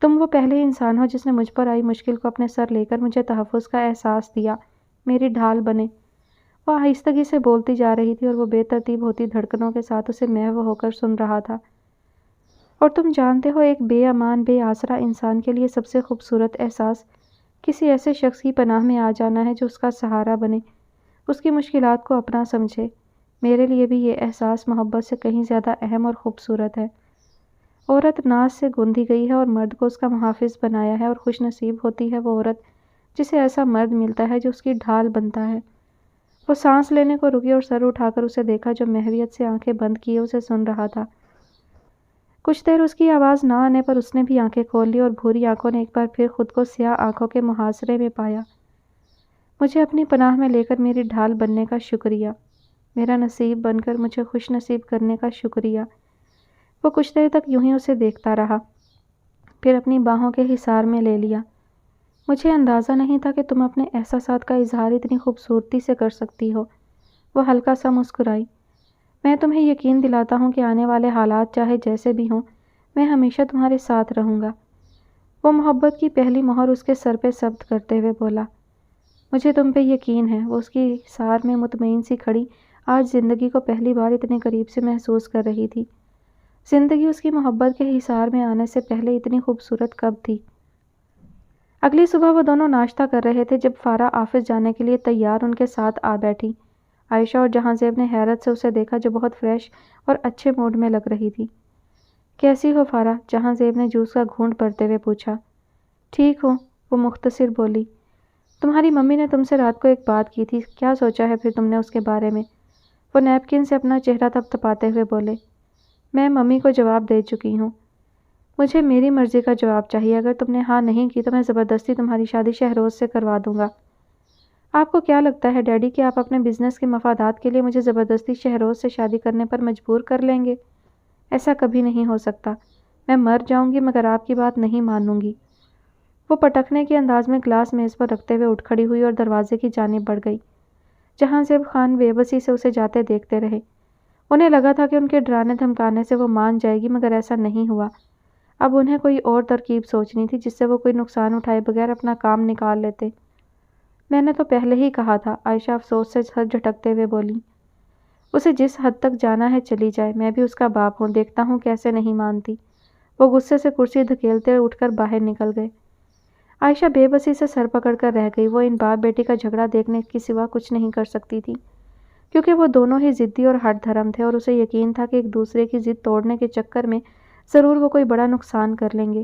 تم وہ پہلے انسان ہو جس نے مجھ پر آئی مشکل کو اپنے سر لے کر مجھے تحفظ کا احساس دیا، میری ڈھال بنے۔ وہ آہستگی سے بولتی جا رہی تھی اور وہ بے ترتیب ہوتی دھڑکنوں کے ساتھ اسے محو ہو کر سن رہا تھا۔ اور تم جانتے ہو، ایک بے امان بے آسرا انسان کے لیے سب سے خوبصورت احساس کسی ایسے شخص کی پناہ میں آ جانا ہے جو اس کا سہارا بنے، اس کی مشکلات کو اپنا سمجھے۔ میرے لیے بھی یہ احساس محبت سے کہیں زیادہ اہم اور خوبصورت ہے۔ عورت ناز سے گوندھی گئی ہے اور مرد کو اس کا محافظ بنایا ہے، اور خوش نصیب ہوتی ہے وہ عورت جسے ایسا مرد ملتا ہے جو اس کی ڈھال بنتا ہے۔ وہ سانس لینے کو رکی اور سر اٹھا کر اسے دیکھا جو محویت سے آنکھیں بند کیے اسے سن رہا تھا۔ کچھ دیر اس کی آواز نہ آنے پر اس نے بھی آنکھیں کھول لی اور بھوری آنکھوں نے ایک بار پھر خود کو سیاہ آنکھوں کے محاصرے میں پایا۔ مجھے اپنی پناہ میں لے کر میری ڈھال بننے کا شکریہ، میرا نصیب بن کر مجھے خوش نصیب کرنے کا شکریہ۔ وہ کچھ دیر تک یوں ہی اسے دیکھتا رہا، پھر اپنی باہوں کے حصار میں لے لیا۔ مجھے اندازہ نہیں تھا کہ تم اپنے احساسات کا اظہار اتنی خوبصورتی سے کر سکتی ہو۔ وہ ہلکا سا مسکرائی۔ میں تمہیں یقین دلاتا ہوں کہ آنے والے حالات چاہے جیسے بھی ہوں، میں ہمیشہ تمہارے ساتھ رہوں گا۔ وہ محبت کی پہلی مہر اس کے سر پہ ثبت کرتے ہوئے بولا۔ مجھے تم پہ یقین ہے۔ وہ اس کی حصار میں مطمئن سی کھڑی آج زندگی کو پہلی بار اتنے قریب سے محسوس کر رہی تھی۔ زندگی اس کی محبت کے حصار میں آنے سے پہلے اتنی خوبصورت کب تھی؟ اگلی صبح وہ دونوں ناشتہ کر رہے تھے جب فارا آفس جانے کے لیے تیار ان کے ساتھ آ بیٹھی۔ عائشہ اور جہاں زیب نے حیرت سے اسے دیکھا جو بہت فریش اور اچھے موڈ میں لگ رہی تھی۔ کیسی ہو فارا؟ جہاں زیب نے جوس کا گھونٹ بھرتے ہوئے پوچھا۔ ٹھیک ہوں، وہ مختصر بولی۔ تمہاری ممی نے تم سے رات کو ایک بات کی تھی، کیا سوچا ہے پھر تم نے اس کے بارے میں؟ وہ نیپکن سے اپنا چہرہ تپتپاتے ہوئے بولے۔ میں ممی کو جواب دے چکی ہوں۔ مجھے میری مرضی کا جواب چاہیے، اگر تم نے ہاں نہیں کی تو میں زبردستی تمہاری شادی شہروز سے کروا دوں گا۔ آپ کو کیا لگتا ہے ڈیڈی کہ آپ اپنے بزنس کے مفادات کے لیے مجھے زبردستی شہروز سے شادی کرنے پر مجبور کر لیں گے؟ ایسا کبھی نہیں ہو سکتا۔ میں مر جاؤں گی مگر آپ کی بات نہیں مانوں گی۔ وہ پٹکنے کے انداز میں گلاس میز پر رکھتے ہوئے اٹھ کھڑی ہوئی اور دروازے کی جانب بڑھ گئی۔ جہاں زیب خان بے بسی سے اسے جاتے دیکھتے رہے۔ انہیں لگا تھا کہ ان کے ڈرانے دھمکانے سے وہ مان جائے گی مگر ایسا نہیں ہوا۔ اب انہیں کوئی اور ترکیب سوچنی تھی جس سے وہ کوئی نقصان اٹھائے بغیر اپنا کام نکال لیتے۔ میں نے تو پہلے ہی کہا تھا، عائشہ افسوس سے سر جھٹکتے ہوئے بولی۔ اسے جس حد تک جانا ہے چلی جائے، میں بھی اس کا باپ ہوں، دیکھتا ہوں کیسے نہیں مانتی۔ وہ غصے سے کرسی دھکیلتے اٹھ کر باہر نکل گئے۔ عائشہ بے بسی سے سر پکڑ کر رہ گئی۔ وہ ان باپ بیٹی کا جھگڑا دیکھنے کے سوا کچھ نہیں کر سکتی تھی، کیونکہ وہ دونوں ہی ضدی اور ہٹ دھرم تھے اور اسے یقین تھا کہ ایک دوسرے کی ضد توڑنے کے چکر میں ضرور وہ کوئی بڑا نقصان کر لیں گے۔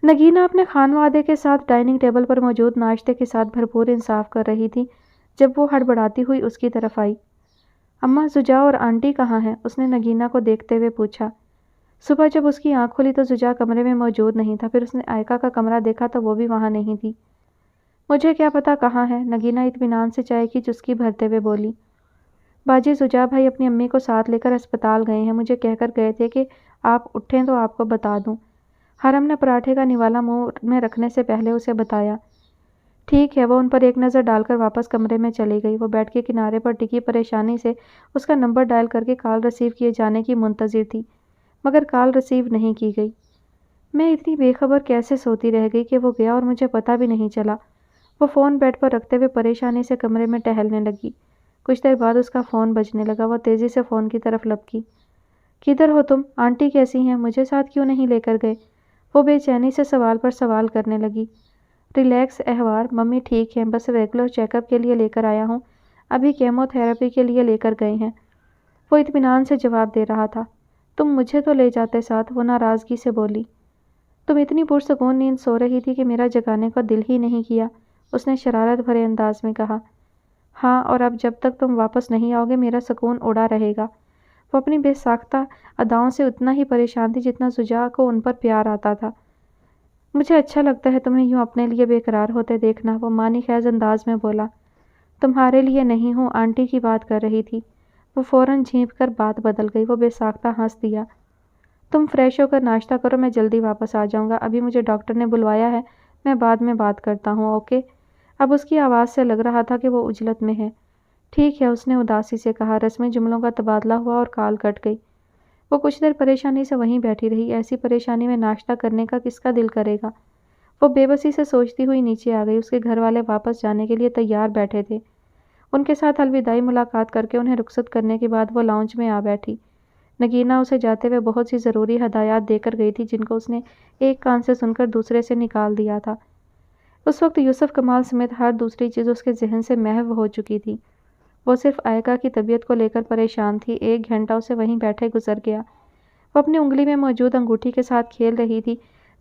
نگینہ اپنے خانوادے کے ساتھ ڈائننگ ٹیبل پر موجود ناشتے کے ساتھ بھرپور انصاف کر رہی تھی جب وہ ہڑبڑاتی ہوئی اس کی طرف آئی۔ اماں، زجا اور آنٹی کہاں ہیں؟ اس نے نگینہ کو دیکھتے ہوئے پوچھا۔ صبح جب اس کی آنکھ کھلی تو زجا کمرے میں موجود نہیں تھا، پھر اس نے آئکا کا کمرہ دیکھا تو وہ بھی وہاں نہیں تھی۔ مجھے کیا پتا کہاں ہے؟ نگینہ اطمینان سے چائے کی چسکی بھرتے ہوئے بولی۔ باجی زجا بھائی اپنی امی کو ساتھ لے کر اسپتال گئے ہیں، مجھے کہہ کر گئے تھے کہ آپ اٹھیں تو آپ کو بتا دوں۔ حرم نے پراٹھے کا نوالا منہ میں رکھنے سے پہلے اسے بتایا۔ ٹھیک ہے، وہ ان پر ایک نظر ڈال کر واپس کمرے میں چلی گئی۔ وہ بیڈ کے کنارے پر ٹکی پریشانی سے اس کا نمبر ڈائل کر کے کال ریسیو کیے جانے کی منتظر تھی، مگر کال ریسیو نہیں کی گئی۔ میں اتنی بے خبر کیسے سوتی رہ گئی کہ وہ گیا اور مجھے پتہ بھی نہیں چلا۔ وہ فون بیڈ پر رکھتے ہوئے پریشانی سے کمرے میں ٹہلنے لگی۔ کچھ دیر بعد اس کا فون بجنے لگا۔ وہ تیزی سے فون کی طرف لپکی۔ کدھر ہو تم؟ آنٹی کیسی ہیں؟ مجھے ساتھ کیوں نہیں لے کر گئے؟ وہ بے چینی سے سوال پر سوال کرنے لگی۔ ریلیکس احوار، ممی ٹھیک ہیں، بس ریگولر چیک اپ کے لیے لے کر آیا ہوں، ابھی کیمو تھراپی کے لیے لے کر گئے ہیں۔ وہ اطمینان سے جواب دے رہا تھا۔ تم مجھے تو لے جاتے ساتھ، وہ ناراضگی سے بولی۔ تم اتنی پرسکون نیند سو رہی تھی کہ میرا جگانے کا دل ہی نہیں کیا، اس نے شرارت بھرے انداز میں کہا۔ ہاں، اور اب جب تک تم واپس نہیں آؤ گے میرا سکون اڑا رہے گا۔ وہ اپنی بے ساختہ اداؤں سے اتنا ہی پریشان تھی جتنا زجا کو ان پر پیار آتا تھا۔ مجھے اچھا لگتا ہے تمہیں یوں اپنے لیے بے قرار ہوتے دیکھنا، وہ معنی خیز انداز میں بولا۔ تمہارے لیے نہیں ہوں، آنٹی کی بات کر رہی تھی۔ وہ فوراً جھینپ کر بات بدل گئی۔ وہ بے ساختہ ہنس دیا۔ تم فریش ہو کر ناشتہ کرو، میں جلدی واپس آ جاؤں گا، ابھی مجھے ڈاکٹر نے بلوایا ہے، میں بعد میں بات کرتا ہوں، اوکے؟ اب اس کی آواز سے لگ رہا تھا کہ وہ عجلت میں ہے۔ ٹھیک ہے، اس نے اداسی سے کہا۔ رسمی جملوں کا تبادلہ ہوا اور کال کٹ گئی۔ وہ کچھ دیر پریشانی سے وہیں بیٹھی رہی۔ ایسی پریشانی میں ناشتہ کرنے کا کس کا دل کرے گا؟ وہ بے بسی سے سوچتی ہوئی نیچے آ گئی۔ اس کے گھر والے واپس جانے کے لیے تیار بیٹھے تھے۔ ان کے ساتھ الوداعی ملاقات کر کے انہیں رخصت کرنے کے بعد وہ لاؤنج میں آ بیٹھی۔ نگینہ اسے جاتے ہوئے بہت سی ضروری ہدایات دے کر گئی تھی جن کو اس نے ایک کان سے سن کر دوسرے سے نکال دیا تھا۔ اس وقت یوسف کمال سمیت ہر دوسری چیز اس کے ذہن سے محو ہو چکی تھی۔ وہ صرف آئکا کی طبیعت کو لے کر پریشان تھی۔ 1 گھنٹہ اسے وہیں بیٹھے گزر گیا۔ وہ اپنی انگلی میں موجود انگوٹھی کے ساتھ کھیل رہی تھی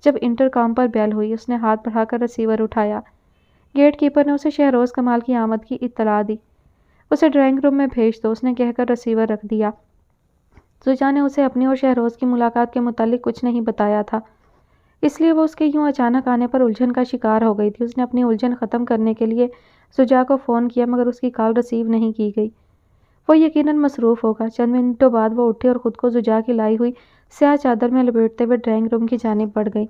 جب انٹرکام پر بیل ہوئی۔ اس نے ہاتھ بڑھا کر ریسیور اٹھایا۔ گیٹ کیپر نے اسے شہروز کمال کی آمد کی اطلاع دی۔ اسے ڈرائنگ روم میں بھیج دو، اس نے کہہ کر ریسیور رکھ دیا۔ زوجا نے اسے اپنی اور شہروز کی ملاقات کے متعلق کچھ نہیں بتایا تھا، اس لیے وہ اس کے یوں اچانک آنے پر الجھن کا شکار ہو گئی تھی۔ اس نے اپنی الجھن ختم کرنے کے لیے زوجا کو فون کیا مگر اس کی کال ریسیو نہیں کی گئی۔ وہ یقیناً مصروف ہوگا۔ چند منٹوں بعد وہ اٹھی اور خود کو زوجا کی لائی ہوئی سیاہ چادر میں لپیٹتے ہوئے ڈرائنگ روم کی جانب بڑھ گئی۔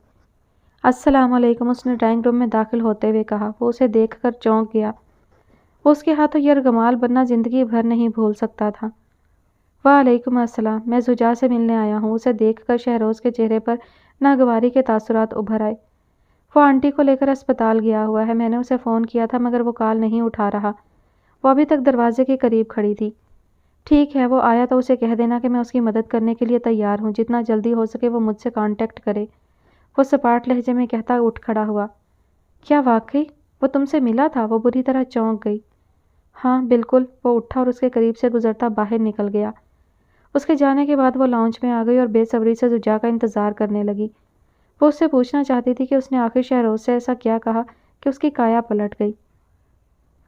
السلام علیکم، اس نے ڈرائنگ روم میں داخل ہوتے ہوئے کہا۔ وہ اسے دیکھ کر چونک گیا۔ وہ اس کے ہاتھوں یرغمال بننا زندگی بھر نہیں بھول سکتا تھا۔ وعلیکم السلام، میں زوجا سے ملنے آیا ہوں۔ اسے دیکھ کر شہروز کے چہرے پر ناگواری کے تاثرات ابھر آئے۔ وہ آنٹی کو لے کر اسپتال گیا ہوا ہے، میں نے اسے فون کیا تھا مگر وہ کال نہیں اٹھا رہا۔ وہ ابھی تک دروازے کے قریب کھڑی تھی۔ ٹھیک ہے، وہ آیا تو اسے کہہ دینا کہ میں اس کی مدد کرنے کے لیے تیار ہوں، جتنا جلدی ہو سکے وہ مجھ سے کانٹیکٹ کرے۔ وہ سپاٹ لہجے میں کہتا اٹھ کھڑا ہوا۔ کیا واقعی؟ وہ تم سے ملا تھا؟ وہ بری طرح چونک گئی۔ ہاں بالکل، وہ اٹھا اور اس کے قریب سے گزرتا باہر نکل گیا۔ اس کے جانے کے بعد وہ لاؤنج میں آ گئی اور بے صبری سے زوجا کا انتظار کرنے لگی۔ وہ اس سے پوچھنا چاہتی تھی کہ اس نے آخر شہروز سے ایسا کیا کہا کہ اس کی کایا پلٹ گئی۔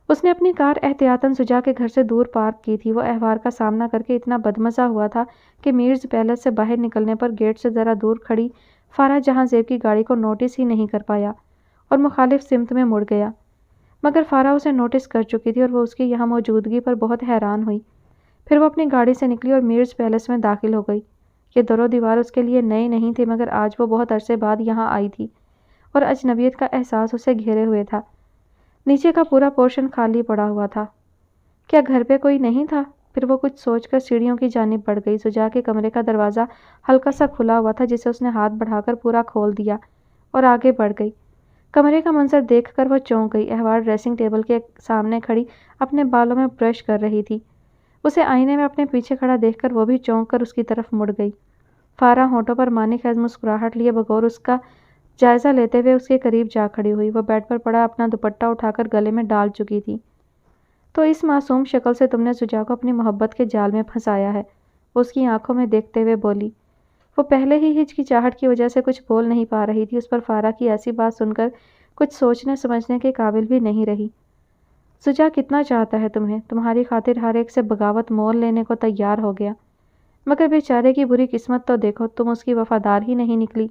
اس نے اپنی کار احتیاطاً زوجا کے گھر سے دور پارک کی تھی۔ وہ احوار کا سامنا کر کے اتنا بدمزہ ہوا تھا کہ میرز پیلس سے باہر نکلنے پر گیٹ سے ذرا دور کھڑی فارا جہاں زیب کی گاڑی کو نوٹس ہی نہیں کر پایا اور مخالف سمت میں مڑ گیا، مگر فارا اسے نوٹس کر چکی تھی اور وہ اس کی یہاں موجودگی پر بہت حیران ہوئی۔ پھر وہ اپنی گاڑی سے نکلی اور میرز پیلس میں داخل ہو گئی۔ یہ در و دیوار اس کے لیے نئے نہیں تھے مگر آج وہ بہت عرصے بعد یہاں آئی تھی اور اجنبیت کا احساس اسے گھیرے ہوئے تھا۔ نیچے کا پورا پورشن خالی پڑا ہوا تھا۔ کیا گھر پہ کوئی نہیں تھا؟ پھر وہ کچھ سوچ کر سیڑھیوں کی جانب بڑھ گئی۔ زوجا کے کمرے کا دروازہ ہلکا سا کھلا ہوا تھا جسے اس نے ہاتھ بڑھا کر پورا کھول دیا اور آگے بڑھ گئی۔ کمرے کا منظر دیکھ کر وہ چونک گئی۔ احوار ڈریسنگ ٹیبل کے سامنے کھڑی اپنے بالوں میں برش کر رہی تھی۔ اسے آئینے میں اپنے پیچھے کھڑا دیکھ کر وہ بھی چونک کر اس کی طرف مڑ گئی۔ فارا ہونٹوں پر معنی خیز مسکراہٹ لیے بغور اس کا جائزہ لیتے ہوئے اس کے قریب جا کھڑی ہوئی۔ وہ بیڈ پر پڑا اپنا دوپٹہ اٹھا کر گلے میں ڈال چکی تھی۔ تو اس معصوم شکل سے تم نے زوجا کو اپنی محبت کے جال میں پھنسایا ہے، وہ اس کی آنکھوں میں دیکھتے ہوئے بولی۔ وہ پہلے ہی ہچکچاہٹ کی وجہ سے کچھ بول نہیں پا رہی تھی۔ اس پر فارا کی ایسی بات سن کر کچھ سوچنے سمجھنے کے قابل بھی نہیں رہی۔ زوجا کتنا چاہتا ہے تمہیں، تمہاری خاطر ہر ایک سے بغاوت مول لینے کو تیار ہو گیا، مگر بیچارے کی بری قسمت تو دیکھو، تم اس کی وفادار ہی نہیں نکلی۔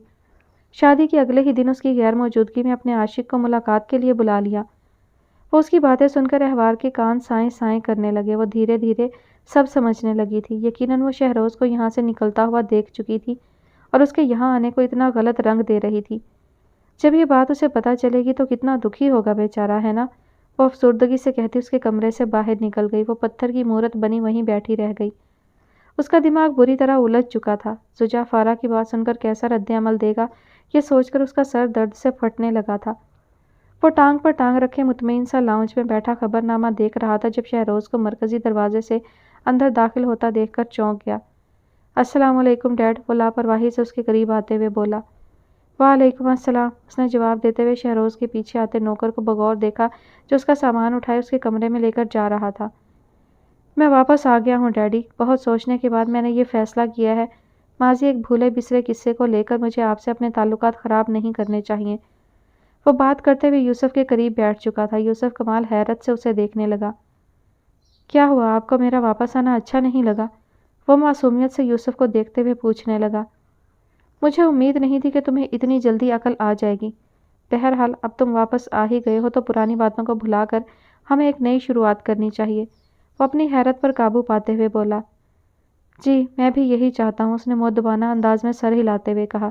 شادی کے اگلے ہی دن اس کی غیر موجودگی میں اپنے عاشق کو ملاقات کے لیے بلا لیا۔ وہ اس کی باتیں سن کر احوار کے کان سائیں سائیں کرنے لگے۔ وہ دھیرے دھیرے سب سمجھنے لگی تھی۔ یقیناً وہ شہروز کو یہاں سے نکلتا ہوا دیکھ چکی تھی اور اس کے یہاں آنے کو اتنا غلط رنگ دے رہی تھی۔ جب یہ بات اسے پتہ چلے گی تو کتنا دکھی ہوگا بیچارہ، ہے نا؟ وہ افسردگی سے کہتی اس کے کمرے سے باہر نکل گئی۔ وہ پتھر کی مورت بنی وہیں بیٹھی رہ گئی۔ اس کا دماغ بری طرح الجھ چکا تھا۔ زوجا فارا کی بات سن کر کیسا رد عمل دے گا یہ سوچ کر اس کا سر درد سے پھٹنے لگا تھا۔ وہ ٹانگ پر ٹانگ رکھے مطمئن سا لاؤنج میں بیٹھا خبر نامہ دیکھ رہا تھا جب شہروز کو مرکزی دروازے سے اندر داخل ہوتا دیکھ کر چونک گیا۔ السلام علیکم ڈیڈ، وہ لاپرواہی سے اس کے قریب آتے ہوئے بولا۔ وعلیکم السلام، اس نے جواب دیتے ہوئے شہروز کے پیچھے آتے نوکر کو بغور دیکھا جو اس کا سامان اٹھائے اس کے کمرے میں لے کر جا رہا تھا۔ میں واپس آ گیا ہوں ڈیڈی، بہت سوچنے کے بعد میں نے یہ فیصلہ کیا ہے، ماضی ایک بھولے بسرے قصے کو لے کر مجھے آپ سے اپنے تعلقات خراب نہیں کرنے چاہیے۔ وہ بات کرتے ہوئے یوسف کے قریب بیٹھ چکا تھا۔ یوسف کمال حیرت سے اسے دیکھنے لگا۔ کیا ہوا، آپ کو میرا واپس آنا اچھا نہیں لگا؟ وہ معصومیت سے یوسف کو دیکھتے ہوئے پوچھنے لگا۔ مجھے امید نہیں تھی کہ تمہیں اتنی جلدی عقل آ جائے گی۔ بہرحال اب تم واپس آ ہی گئے ہو تو پرانی باتوں کو بھلا کر ہمیں ایک نئی شروعات کرنی چاہیے۔ وہ اپنی حیرت پر قابو پاتے ہوئے بولا۔ جی میں بھی یہی چاہتا ہوں، اس نے مؤدبانہ انداز میں سر ہلاتے ہوئے کہا۔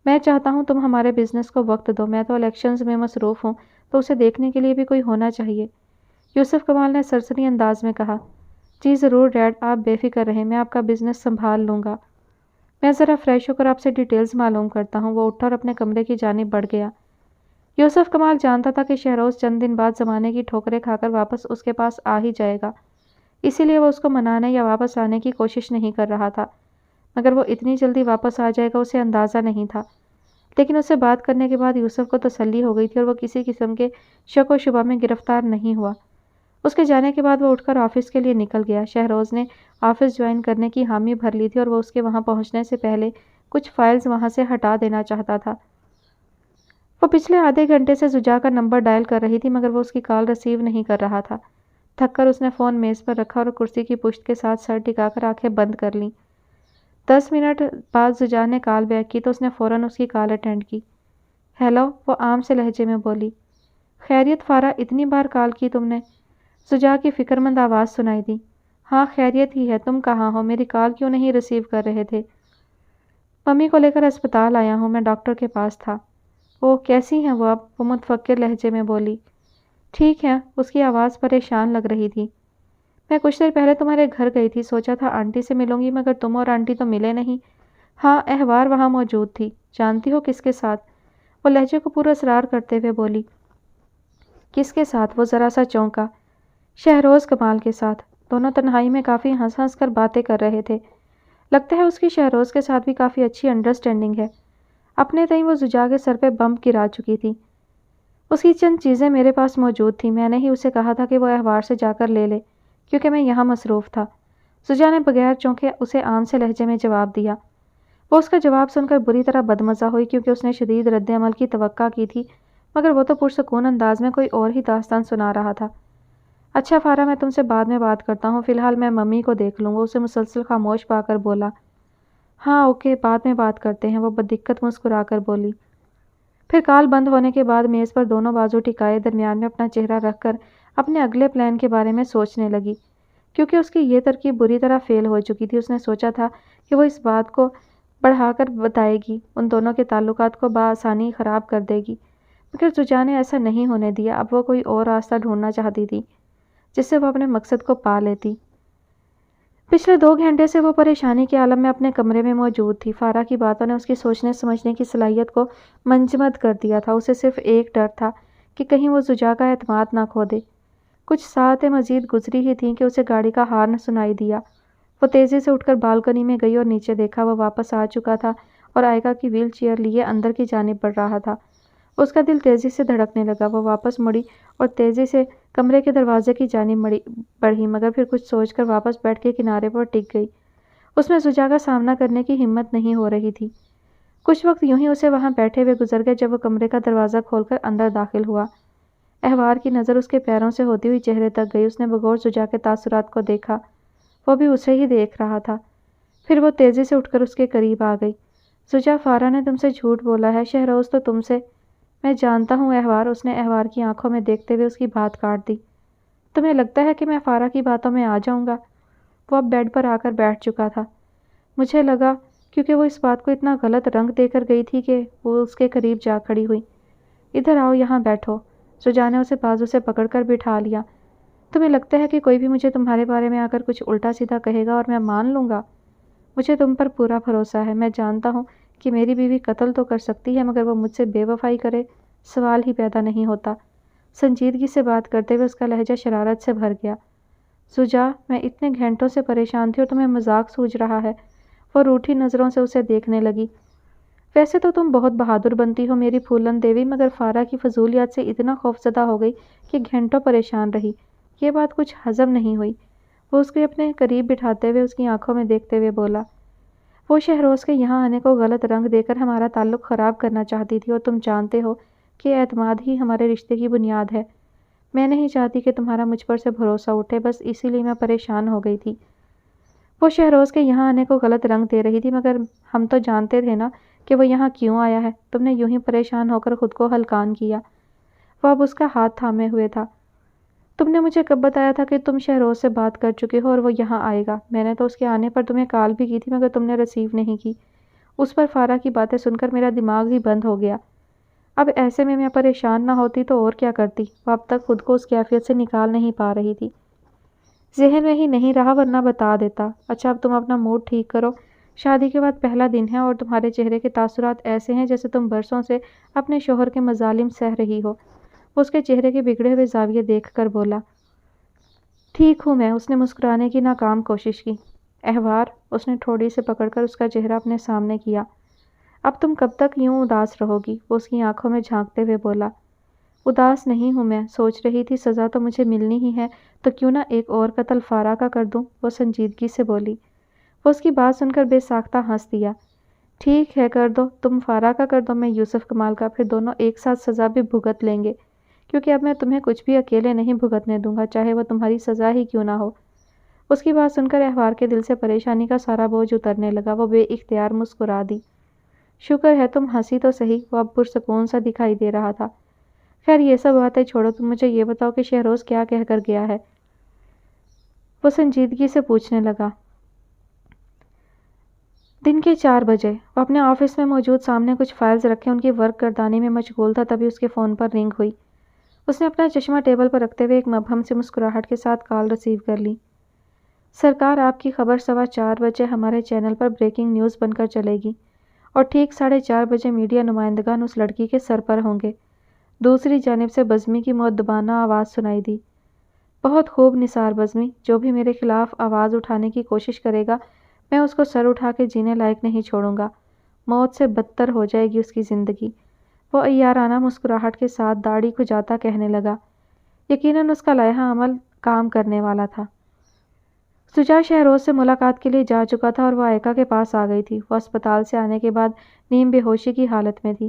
میں چاہتا ہوں تم ہمارے بزنس کو وقت دو، میں تو الیکشنز میں مصروف ہوں تو اسے دیکھنے کے لیے بھی کوئی ہونا چاہیے، یوسف کمال نے سرسری انداز میں کہا۔ جی ضرور ڈیڈ، آپ بے فکر رہیں، میں آپ کا بزنس سنبھال لوں گا۔ میں ذرا فریش ہو کر آپ سے ڈیٹیلز معلوم کرتا ہوں۔ وہ اٹھا اور اپنے کمرے کی جانب بڑھ گیا۔ یوسف کمال جانتا تھا کہ شہروز چند دن بعد زمانے کی ٹھوکریں کھا کر واپس اس کے پاس آ ہی جائے گا، اسی لیے وہ اس کو منانے یا واپس آنے کی کوشش نہیں کر رہا تھا، مگر وہ اتنی جلدی واپس آ جائے گا اسے اندازہ نہیں تھا۔ لیکن اس سے بات کرنے کے بعد یوسف کو تسلی ہو گئی تھی اور وہ کسی قسم کے شک و شبہ میں گرفتار نہیں ہوا۔ اس کے جانے کے بعد وہ اٹھ کر آفس کے لیے نکل گیا۔ شہروز نے آفس جوائن کرنے کی حامی بھر لی تھی اور وہ اس کے وہاں پہنچنے سے پہلے کچھ فائلز وہاں سے ہٹا دینا چاہتا تھا۔ وہ پچھلے آدھے گھنٹے سے زجا کا نمبر ڈائل کر رہی تھی مگر وہ اس کی کال ریسیو نہیں کر رہا تھا۔ تھک کر اس نے فون میز پر رکھا اور کرسی کی پشت کے ساتھ سر ٹکا کر آنکھیں بند کر لیں۔ 10 منٹ بعد زجا نے کال بیک کی تو اس نے فوراً اس کی کال اٹینڈ کی۔ ہیلو، وہ عام سے لہجے میں بولی۔ خیریت فارا، اتنی بار کال کی تم نے؟ زجا کی فکر مند آواز سنائی دی۔ ہاں خیریت ہی ہے، تم کہاں ہو؟ میری کال کیوں نہیں ریسیو کر رہے تھے؟ ممی کو لے کر اسپتال آیا ہوں، میں ڈاکٹر کے پاس تھا۔ اوہ کیسی ہیں وہ اب؟ وہ متفکر لہجے میں بولی۔ ٹھیک ہے، اس کی آواز پریشان لگ رہی تھی۔ میں کچھ دیر پہلے تمہارے گھر گئی تھی، سوچا تھا آنٹی سے ملوں گی مگر تم اور آنٹی تو ملے نہیں۔ ہاں احوار وہاں موجود تھی۔ جانتی ہو کس کے ساتھ؟ وہ لہجے کو پورا اصرار کرتے ہوئے بولی۔ کس کے ساتھ؟ وہ ذرا سا چونکا۔ شہروز کمال کے ساتھ۔ دونوں تنہائی میں کافی ہنس ہنس کر باتیں کر رہے تھے۔ لگتا ہے اس کی شہروز کے ساتھ بھی کافی اچھی انڈرسٹینڈنگ ہے۔ اپنے تئیں وہ زجا کے سر پہ بم گرا چکی تھی۔ اس کی چند چیزیں میرے پاس موجود تھیں، میں نے ہی اسے کہا تھا کہ وہ احوار سے جا کر لے لے کیونکہ میں یہاں مصروف تھا۔ زجا نے بغیر چونکے اسے عام سے لہجے میں جواب دیا۔ وہ اس کا جواب سن کر بری طرح بدمزہ ہوئی کیونکہ اس نے شدید رد عمل کی توقع کی تھی مگر وہ تو پرسکون انداز میں کوئی اور ہی داستان سنا رہا تھا۔ اچھا فارا، میں تم سے بعد میں بات کرتا ہوں، فی الحال میں ممی کو دیکھ لوں گا، اسے مسلسل خاموش پا کر بولا۔ ہاں اوکے، بعد میں بات کرتے ہیں، وہ بدقت مسکرا کر بولی۔ پھر کال بند ہونے کے بعد میز پر دونوں بازو ٹکائے درمیان میں اپنا چہرہ رکھ کر اپنے اگلے پلان کے بارے میں سوچنے لگی کیونکہ اس کی یہ ترکیب بری طرح فیل ہو چکی تھی۔ اس نے سوچا تھا کہ وہ اس بات کو بڑھا کر بتائے گی، ان دونوں کے تعلقات کو بآسانی خراب کر دے گی مگر زجا نے ایسا نہیں ہونے دیا۔ اب وہ کوئی اور راستہ ڈھونڈنا چاہتی تھی جس سے وہ اپنے مقصد کو پا لیتی۔ پچھلے 2 گھنٹے سے وہ پریشانی کے عالم میں اپنے کمرے میں موجود تھی۔ فارا کی باتوں نے اس کی سوچنے سمجھنے کی صلاحیت کو منجمد کر دیا تھا۔ اسے صرف ایک ڈر تھا کہ کہیں وہ زجا کا اعتماد نہ کھو دے۔ کچھ ساعتیں مزید گزری ہی تھیں کہ اسے گاڑی کا ہارن سنائی دیا۔ وہ تیزی سے اٹھ کر بالکنی میں گئی اور نیچے دیکھا، وہ واپس آ چکا تھا اور آئیکا کی ویل چیئر لیے اندر کی جانب بڑھ رہا تھا۔ اس کا دل تیزی سے دھڑکنے لگا۔ وہ واپس مڑی اور تیزی سے کمرے کے دروازے کی جانب بڑھی مگر پھر کچھ سوچ کر واپس بیٹھ کے کنارے پر ٹک گئی۔ اس میں زجا کا سامنا کرنے کی ہمت نہیں ہو رہی تھی۔ کچھ وقت یوں ہی اسے وہاں بیٹھے ہوئے گزر گئے جب وہ کمرے کا دروازہ کھول کر اندر داخل ہوا۔ احوار کی نظر اس کے پیروں سے ہوتی ہوئی چہرے تک گئی۔ اس نے بغور زجا کے تاثرات کو دیکھا، وہ بھی اسے ہی دیکھ رہا تھا۔ پھر وہ تیزی سے اٹھ کر اس کے قریب آ گئی۔ زجا، فارا نے تم سے جھوٹ بولا ہے، شہروز تو تم سے… میں جانتا ہوں احوار، اس نے احوار کی آنکھوں میں دیکھتے ہوئے اس کی بات کاٹ دی۔ تمہیں لگتا ہے کہ میں فارا کی باتوں میں آ جاؤں گا؟ وہ اب بیڈ پر آ کر بیٹھ چکا تھا۔ مجھے لگا کیونکہ وہ اس بات کو اتنا غلط رنگ دے کر گئی تھی کہ وہ اس کے قریب جا کھڑی ہوئی۔ ادھر آؤ، یہاں بیٹھو۔ زجا نے اسے بازو سے پکڑ کر بٹھا لیا۔ تمہیں لگتا ہے کہ کوئی بھی مجھے تمہارے بارے میں آ کر کچھ الٹا سیدھا کہے گا اور میں مان لوں گا؟ مجھے تم پر پورا بھروسہ ہے۔ میں جانتا ہوں کہ میری بیوی قتل تو کر سکتی ہے مگر وہ مجھ سے بے وفائی کرے، سوال ہی پیدا نہیں ہوتا۔ سنجیدگی سے بات کرتے ہوئے اس کا لہجہ شرارت سے بھر گیا۔ زجا، میں اتنے گھنٹوں سے پریشان تھی اور تمہیں مذاق سوجھ رہا ہے۔ وہ روٹھی نظروں سے اسے دیکھنے لگی۔ ویسے تو تم بہت بہادر بنتی ہو میری پھولن دیوی، مگر فارا کی فضولیات سے اتنا خوفزدہ ہو گئی کہ گھنٹوں پریشان رہی۔ یہ بات کچھ ہضم نہیں ہوئی۔ وہ اس کے اپنے قریب بٹھاتے ہوئے اس کی آنکھوں میں دیکھتے ہوئے بولا۔ وہ شہروز کے یہاں آنے کو غلط رنگ دے کر ہمارا تعلق خراب کرنا چاہتی تھی اور تم جانتے ہو کہ اعتماد ہی ہمارے رشتے کی بنیاد ہے۔ میں نہیں چاہتی کہ تمہارا مجھ پر سے بھروسہ اٹھے، بس اسی لیے میں پریشان ہو گئی تھی۔ وہ شہروز کے یہاں آنے کو غلط رنگ دے رہی تھی مگر ہم تو جانتے تھے نا کہ وہ یہاں کیوں آیا ہے۔ تم نے یوں ہی پریشان ہو کر خود کو ہلکان کیا۔ وہ اب اس کا ہاتھ تھامے ہوئے تھا۔ تم نے مجھے کب بتایا تھا کہ تم شہروز سے بات کر چکے ہو اور وہ یہاں آئے گا؟ میں نے تو اس کے آنے پر تمہیں کال بھی کی تھی مگر تم نے ریسیو نہیں کی۔ اس پر فارا کی باتیں سن کر میرا دماغ ہی بند ہو گیا۔ اب ایسے میں پریشان نہ ہوتی تو اور کیا کرتی؟ وہ اب تک خود کو اس کیفیت سے نکال نہیں پا رہی تھی۔ ذہن میں ہی نہیں رہا ورنہ بتا دیتا۔ اچھا اب تم اپنا موڈ ٹھیک کرو، شادی کے بعد پہلا دن ہے اور تمہارے چہرے کے تاثرات ایسے ہیں جیسے تم برسوں سے اپنے شوہر کے مظالم سہ رہی ہو۔ وہ اس کے چہرے کے بگڑے ہوئے زاویے دیکھ کر بولا۔ ٹھیک ہوں میں، اس نے مسکرانے کی ناکام کوشش کی۔ احوار، اس نے ٹھوڑی سے پکڑ کر اس کا چہرہ اپنے سامنے کیا۔ اب تم کب تک یوں اداس رہو گی؟ وہ اس کی آنکھوں میں جھانکتے ہوئے بولا۔ اداس نہیں ہوں، میں سوچ رہی تھی سزا تو مجھے ملنی ہی ہے، تو کیوں نہ ایک اور قتل فارا کا کر دوں، وہ سنجیدگی سے بولی۔ وہ اس کی بات سن کر بے ساختہ ہنس دیا۔ ٹھیک ہے کر دو، تم فارا کا کر دو، میں یوسف کمال کا، پھر دونوں ایک ساتھ سزا بھی بھگت لیں گے، کیونکہ اب میں تمہیں کچھ بھی اکیلے نہیں بھگتنے دوں گا، چاہے وہ تمہاری سزا ہی کیوں نہ ہو۔ اس کی بات سن کر احوار کے دل سے پریشانی کا سارا بوجھ اترنے لگا، وہ بے اختیار مسکرا دی۔ شکر ہے تم ہنسی تو صحیح، وہ اب پرسکون سا دکھائی دے رہا تھا۔ خیر یہ سب باتیں چھوڑو، تم مجھے یہ بتاؤ کہ شہروز کیا کہہ کر گیا ہے؟ وہ سنجیدگی سے پوچھنے لگا۔ دن کے 4 بجے وہ اپنے آفس میں موجود سامنے کچھ فائلز رکھے ان کی ورک گردانی میں مشغول تھا، تبھی اس کے فون پر رنگ ہوئی۔ اس نے اپنا چشمہ ٹیبل پر رکھتے ہوئے ایک مبہم سی مسکراہٹ کے ساتھ کال ریسیو کر لی۔ سرکار، آپ کی خبر 4:15 بجے ہمارے چینل پر بریکنگ نیوز بن کر چلے گی، اور ٹھیک 4:30 بجے میڈیا نمائندگان اس لڑکی کے سر پر ہوں گے۔ دوسری جانب سے بزمی کی مؤدبانہ آواز سنائی دی۔ بہت خوب نثار بزمی، جو بھی میرے خلاف آواز اٹھانے کی کوشش کرے گا، میں اس کو سر اٹھا کے جینے لائق نہیں چھوڑوں گا، موت سے بدتر ہو جائے گی اس کی زندگی۔ وہ عیارانہ مسکراہٹ کے ساتھ داڑھی کھجاتا کہنے لگا۔ یقیناً اس کا لائحہ عمل کام کرنے والا تھا۔ سجا شہروز سے ملاقات کے لیے جا چکا تھا اور وہ آئکا کے پاس آ گئی تھی۔ وہ اسپتال سے آنے کے بعد نیم بے ہوشی کی حالت میں تھی۔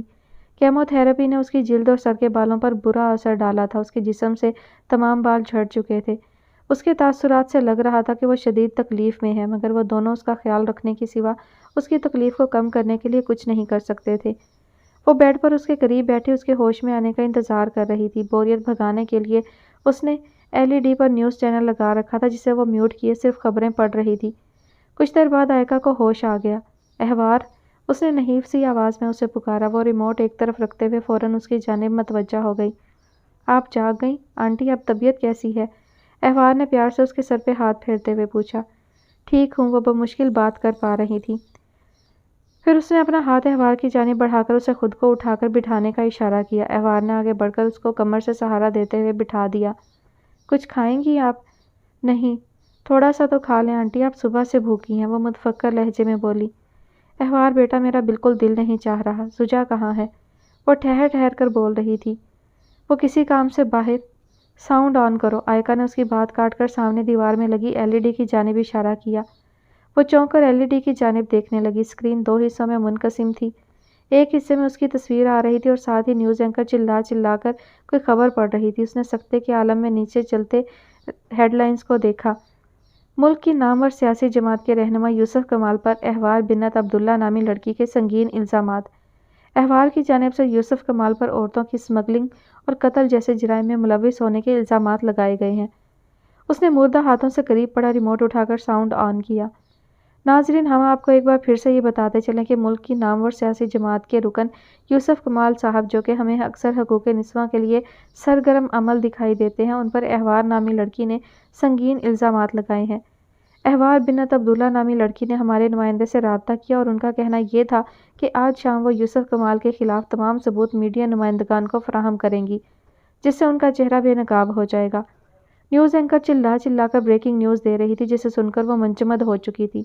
کیمو تھراپی نے اس کی جلد اور سر کے بالوں پر برا اثر ڈالا تھا، اس کے جسم سے تمام بال جھڑ چکے تھے۔ اس کے تاثرات سے لگ رہا تھا کہ وہ شدید تکلیف میں ہے، مگر وہ دونوں اس کا خیال رکھنے کے سوا اس کی تکلیف کو کم کرنے کے لیے کچھ نہیں کر سکتے تھے۔ وہ بیڈ پر اس کے قریب بیٹھی اس کے ہوش میں آنے کا انتظار کر رہی تھی۔ بوریت بھگانے کے لیے اس نے LED پر نیوز چینل لگا رکھا تھا، جسے وہ میوٹ کیے صرف خبریں پڑھ رہی تھی۔ کچھ دیر بعد آئکا کو ہوش آ گیا۔ احوار، اس نے نحیف سی آواز میں اسے پکارا۔ وہ ریموٹ ایک طرف رکھتے ہوئے فوراً اس کی جانب متوجہ ہو گئی۔ آپ جاگ گئیں؟ آنٹی اب طبیعت کیسی ہے؟ احوار نے پیار سے اس کے سر پہ ہاتھ پھیرتے ہوئے پوچھا۔ ٹھیک ہوں، وہ بمشکل بات کر پا رہی تھی۔ پھر اس نے اپنا ہاتھ احوار کی جانب بڑھا کر اسے خود کو اٹھا کر بٹھانے کا اشارہ کیا۔ احوار نے آگے بڑھ کر اس کو کمر سے سہارا دیتے ہوئے بٹھا دیا۔ کچھ کھائیں گی آپ؟ نہیں، تھوڑا سا تو کھا لیں آنٹی، آپ صبح سے بھوکی ہیں، وہ متفکر لہجے میں بولی۔ احوار بیٹا، میرا بالکل دل نہیں چاہ رہا۔ سجا کہاں ہے؟ وہ ٹھہر ٹھہر کر بول رہی تھی۔ وہ کسی کام سے باہر۔ ساؤنڈ آن کرو۔ آئکا نے اس کی بات کاٹ کر سامنے دیوار میں لگی LED کی جانب اشارہ کیا۔ وہ چونک کر LED کی جانب دیکھنے لگی۔ اسکرین 2 حصوں میں منقسم تھی۔ ایک حصے میں اس کی تصویر آ رہی تھی اور ساتھ ہی نیوز اینکر چلا چلا کر کوئی خبر پڑھ رہی تھی۔ اس نے سکتے کے عالم میں نیچے چلتے ہیڈ لائنز کو دیکھا۔ ملک کی نامور سیاسی جماعت کے رہنما یوسف کمال پر احوار بنت عبداللہ نامی لڑکی کے سنگین الزامات۔ احوار کی جانب سے یوسف کمال پر عورتوں کی اسمگلنگ اور قتل جیسے جرائم میں ملوث ہونے کے الزامات لگائے گئے ہیں۔ اس نے مردہ ہاتھوں سے قریب پڑا ریموٹ اٹھا کر ساؤنڈ آن کیا۔ ناظرین، ہم آپ کو ایک بار پھر سے یہ بتاتے چلیں کہ ملک کی نامور سیاسی جماعت کے رکن یوسف کمال صاحب، جو کہ ہمیں اکثر حقوق نسواں کے لیے سرگرم عمل دکھائی دیتے ہیں، ان پر احوار نامی لڑکی نے سنگین الزامات لگائے ہیں۔ احوار بنت عبداللہ نامی لڑکی نے ہمارے نمائندے سے رابطہ کیا اور ان کا کہنا یہ تھا کہ آج شام وہ یوسف کمال کے خلاف تمام ثبوت میڈیا نمائندگان کو فراہم کریں گی، جس سے ان کا چہرہ بے نقاب ہو جائے گا۔ نیوز اینکر چلا چلا کر بریکنگ نیوز دے رہی تھی، جسے سن کر وہ منجمد ہو چکی تھی۔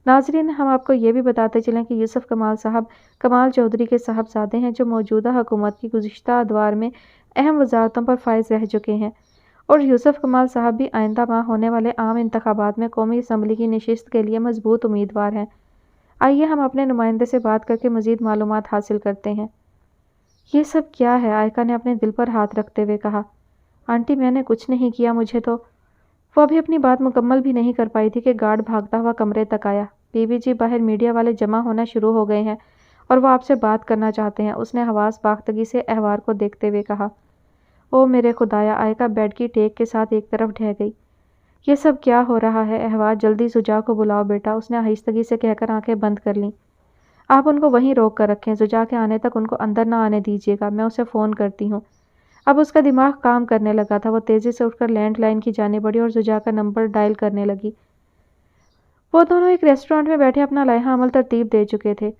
ناظرین، ہم آپ کو یہ بھی بتاتے چلیں کہ یوسف کمال صاحب کمال چودھری کے صاحبزادے ہیں، جو موجودہ حکومت کی گزشتہ ادوار میں اہم وزارتوں پر فائز رہ چکے ہیں، اور یوسف کمال صاحب بھی آئندہ ماہ ہونے والے عام انتخابات میں قومی اسمبلی کی نشست کے لیے مضبوط امیدوار ہیں۔ آئیے ہم اپنے نمائندے سے بات کر کے مزید معلومات حاصل کرتے ہیں۔ یہ سب کیا ہے؟ آئکا نے اپنے دل پر ہاتھ رکھتے ہوئے کہا۔ آنٹی میں نے کچھ نہیں کیا، مجھے تو… وہ ابھی اپنی بات مکمل بھی نہیں کر پائی تھی کہ گارڈ بھاگتا ہوا کمرے تک آیا۔ بی بی جی، باہر میڈیا والے جمع ہونا شروع ہو گئے ہیں اور وہ آپ سے بات کرنا چاہتے ہیں، اس نے حواس باختگی سے احوار کو دیکھتے ہوئے کہا۔ او میرے خدایا! آئکا بیڈ کی ٹیک کے ساتھ ایک طرف ڈھہ گئی۔ یہ سب کیا ہو رہا ہے؟ احوار، جلدی زجا کو بلاؤ بیٹا، اس نے آہستگی سے کہہ کر آنکھیں بند کر لیں۔ آپ ان کو وہیں روک کر رکھیں، زجا کے آنے تک ان کو اندر نہ آنے دیجیے گا، میں اسے فون کرتی ہوں۔ اب اس کا دماغ کام کرنے لگا تھا۔ وہ تیزی سے اٹھ کر لینڈ لائن کی جانب بڑھی اور زجا کا نمبر ڈائل کرنے لگی۔ وہ دونوں ایک ریسٹورانٹ میں بیٹھے اپنا لائحہ عمل ترتیب دے چکے تھے۔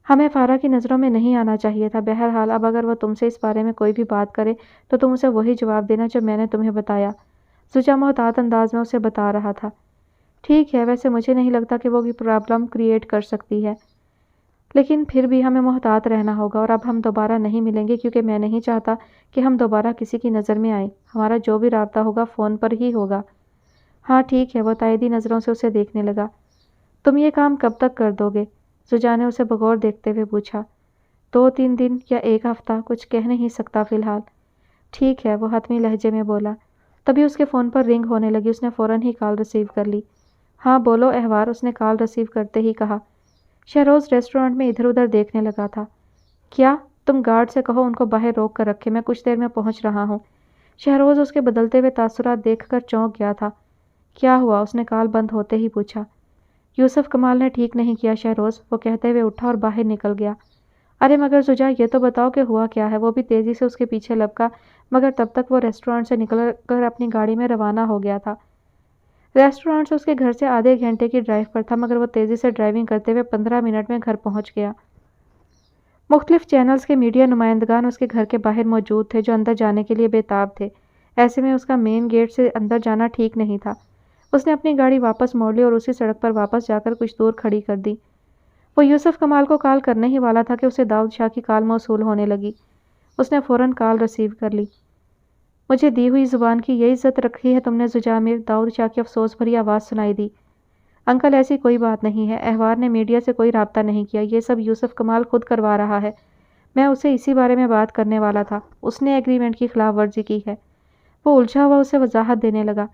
ہمیں فارا کی نظروں میں نہیں آنا چاہیے تھا۔ بہرحال اب اگر وہ تم سے اس بارے میں کوئی بھی بات کرے تو تم اسے وہی جواب دینا جو میں نے تمہیں بتایا، زجا محتاط انداز میں اسے بتا رہا تھا۔ ٹھیک ہے، ویسے مجھے نہیں لگتا کہ وہ کوئی پرابلم کریٹ کر سکتی ہے۔ لیکن پھر بھی ہمیں محتاط رہنا ہوگا اور اب ہم دوبارہ نہیں ملیں گے کیونکہ میں نہیں چاہتا کہ ہم دوبارہ کسی کی نظر میں آئیں۔ ہمارا جو بھی رابطہ ہوگا فون پر ہی ہوگا۔ ہاں ٹھیک ہے، وہ تائیدی نظروں سے اسے دیکھنے لگا۔ تم یہ کام کب تک کر دو گے؟ زوجا نے اسے بغور دیکھتے ہوئے پوچھا۔ 2-3 دن یا 1 ہفتہ، کچھ کہہ نہیں سکتا فی الحال۔ ٹھیک ہے، وہ حتمی لہجے میں بولا۔ تبھی اس کے فون پر رنگ ہونے لگی۔ اس نے فوراً ہی کال ریسیو کر لی۔ ہاں بولو احوار، اس نے کال ریسیو کرتے ہی کہا۔ شہروز ریسٹورانٹ میں ادھر ادھر دیکھنے لگا تھا۔ کیا؟ تم گارڈ سے کہو ان کو باہر روک کر رکھے، میں کچھ دیر میں پہنچ رہا ہوں۔ شہروز اس کے بدلتے ہوئے تاثرات دیکھ کر چونک گیا تھا۔ کیا ہوا؟ اس نے کال بند ہوتے ہی پوچھا۔ یوسف کمال نے ٹھیک نہیں کیا شہروز، وہ کہتے ہوئے اٹھا اور باہر نکل گیا۔ ارے مگر زوجا، یہ تو بتاؤ کہ ہوا کیا ہے؟ وہ بھی تیزی سے اس کے پیچھے لپکا، مگر تب تک وہ ریسٹورانٹ سے نکل کر اپنی گاڑی میں روانہ ہو گیا تھا۔ ریسٹورانٹ سے اس کے گھر سے آدھے گھنٹے کی ڈرائیو پر تھا، مگر وہ تیزی سے ڈرائیونگ کرتے ہوئے 15 منٹ میں گھر پہنچ گیا۔ مختلف چینلز کے میڈیا نمائندگان اس کے گھر کے باہر موجود تھے جو اندر جانے کے لیے بے تاب تھے۔ ایسے میں اس کا مین گیٹ سے اندر جانا ٹھیک نہیں تھا۔ اس نے اپنی گاڑی واپس موڑ لی اور اسی سڑک پر واپس جا کر کچھ دور کھڑی کر دی۔ وہ یوسف کمال کو کال کرنے ہی والا تھا کہ اسے داؤد شاہ کی کال موصول ہونے لگی۔ اس نے فوراً کال ریسیو کر لی۔ مجھے دی ہوئی زبان کی یہ عزت رکھی ہے تم نے زوجا میر، داؤد شاہ کی افسوس بھری آواز سنائی دی۔ انکل ایسی کوئی بات نہیں ہے، احوار نے میڈیا سے کوئی رابطہ نہیں کیا، یہ سب یوسف کمال خود کروا رہا ہے۔ میں اسے اسی بارے میں بات کرنے والا تھا، اس نے ایگریمنٹ کی خلاف ورزی کی ہے۔ وہ الجھا ہوا اسے وضاحت دینے لگا۔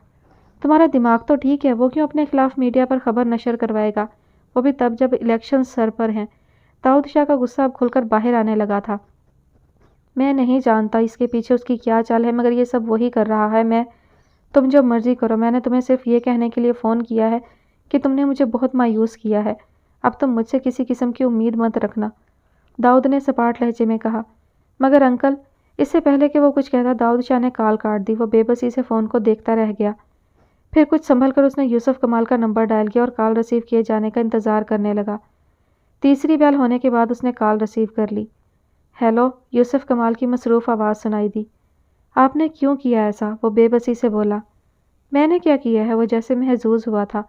تمہارا دماغ تو ٹھیک ہے، وہ کیوں اپنے خلاف میڈیا پر خبر نشر کروائے گا؟ وہ بھی تب جب الیکشن سر پر ہیں۔ داؤد شاہ کا غصہ اب کھل کر باہر آنے لگا تھا۔ میں نہیں جانتا اس کے پیچھے اس کی کیا چال ہے، مگر یہ سب وہی کر رہا ہے۔ تم جو مرضی کرو، میں نے تمہیں صرف یہ کہنے کے لیے فون کیا ہے کہ تم نے مجھے بہت مایوس کیا ہے۔ اب تم مجھ سے کسی قسم کی امید مت رکھنا، داؤد نے سپاٹ لہجے میں کہا۔ مگر انکل، اس سے پہلے کہ وہ کچھ کہتا داؤد شاہ نے کال کاٹ دی۔ وہ بے بسی سے فون کو دیکھتا رہ گیا۔ پھر کچھ سنبھل کر اس نے یوسف کمال کا نمبر ڈائل کیا اور کال ریسیو کیے جانے کا انتظار کرنے لگا۔ تیسری بیل ہونے کے بعد اس نے کال ریسیو کر لی۔ ہیلو، یوسف کمال کی مصروف آواز سنائی دی۔ آپ نے کیوں کیا ایسا؟ وہ بے بسی سے بولا۔ میں نے کیا کیا ہے؟ وہ جیسے محظوظ ہوا تھا۔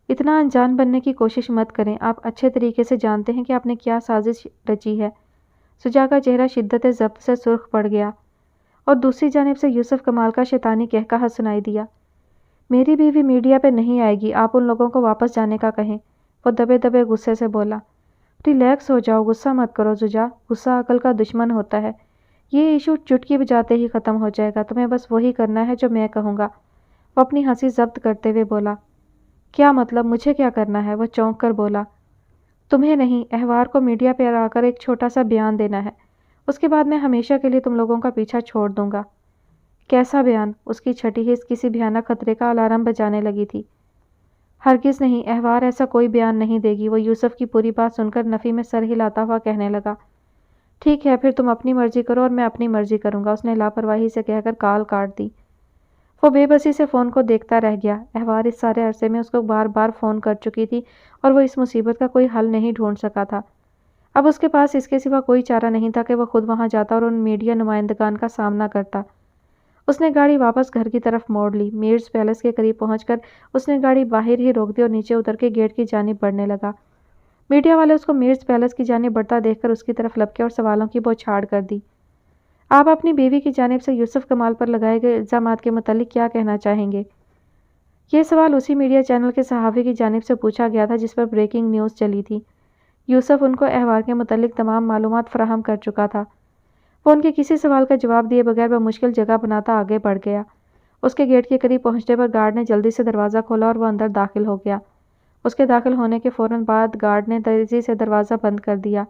اتنا انجان بننے کی کوشش مت کریں، آپ اچھے طریقے سے جانتے ہیں کہ آپ نے کیا سازش رچی ہے۔ زوجا کا چہرہ شدت ضبط سے سرخ پڑ گیا اور دوسری جانب سے یوسف کمال کا شیطانی قہقہہ سنائی دیا۔ میری بیوی میڈیا پہ نہیں آئے گی، آپ ان لوگوں کو واپس جانے کا کہیں، وہ دبے دبے غصے سے بولا۔ ریلیکس ہو جاؤ، غصہ مت کرو زوجا، غصہ عقل کا دشمن ہوتا ہے۔ یہ ایشو چٹکی بجاتے ہی ختم ہو جائے گا، تمہیں بس وہی کرنا ہے جو میں کہوں گا، وہ اپنی ہنسی ضبط کرتے ہوئے بولا۔ کیا مطلب؟ مجھے کیا کرنا ہے؟ وہ چونک کر بولا۔ تمہیں نہیں، احوار کو میڈیا پہ آ کر ایک چھوٹا سا بیان دینا ہے، اس کے بعد میں ہمیشہ کے لیے تم لوگوں کا پیچھا چھوڑ دوں گا۔ کیسا بیان؟ اس کی چھٹی حس کسی بھیانک خطرے کا الارم بجانے لگی تھی۔ ہرگز نہیں، احوار ایسا کوئی بیان نہیں دے گی، وہ یوسف کی پوری بات سن کر نفی میں سر ہلاتا ہوا کہنے لگا۔ ٹھیک ہے، پھر تم اپنی مرضی کرو اور میں اپنی مرضی کروں گا، اس نے لاپرواہی سے کہہ کر کال کاٹ دی۔ وہ بے بسی سے فون کو دیکھتا رہ گیا۔ احوار اس سارے عرصے میں اس کو بار بار فون کر چکی تھی اور وہ اس مصیبت کا کوئی حل نہیں ڈھونڈ سکا تھا۔ اب اس کے پاس اس کے سوا کوئی چارہ نہیں تھا کہ وہ خود وہاں جاتا اور ان میڈیا نمائندگان کا سامنا کرتا۔ اس نے گاڑی واپس گھر کی طرف موڑ لی۔ میرز پیلس کے قریب پہنچ کر اس نے گاڑی باہر ہی روک دی اور نیچے اتر کے گیٹ کی جانب بڑھنے لگا۔ میڈیا والے اس کو میرز پیلس کی جانب بڑھتا دیکھ کر اس کی طرف لپکے اور سوالوں کی بوچھاڑ کر دی۔ آپ اپنی بیوی کی جانب سے یوسف کمال پر لگائے گئے الزامات کے متعلق کیا کہنا چاہیں گے؟ یہ سوال اسی میڈیا چینل کے صحافی کی جانب سے پوچھا گیا تھا جس پر بریکنگ نیوز چلی تھی۔ یوسف ان کو احوار کے متعلق تمام معلومات فراہم کر چکا تھا۔ وہ ان کے کسی سوال کا جواب دیے بغیر بمشکل جگہ بناتا آگے بڑھ گیا۔ اس کے گیٹ کے قریب پہنچنے پر گارڈ نے جلدی سے دروازہ کھولا اور وہ اندر داخل ہو گیا۔ اس کے داخل ہونے کے فوراً بعد گارڈ نے تیزی سے دروازہ بند کر دیا۔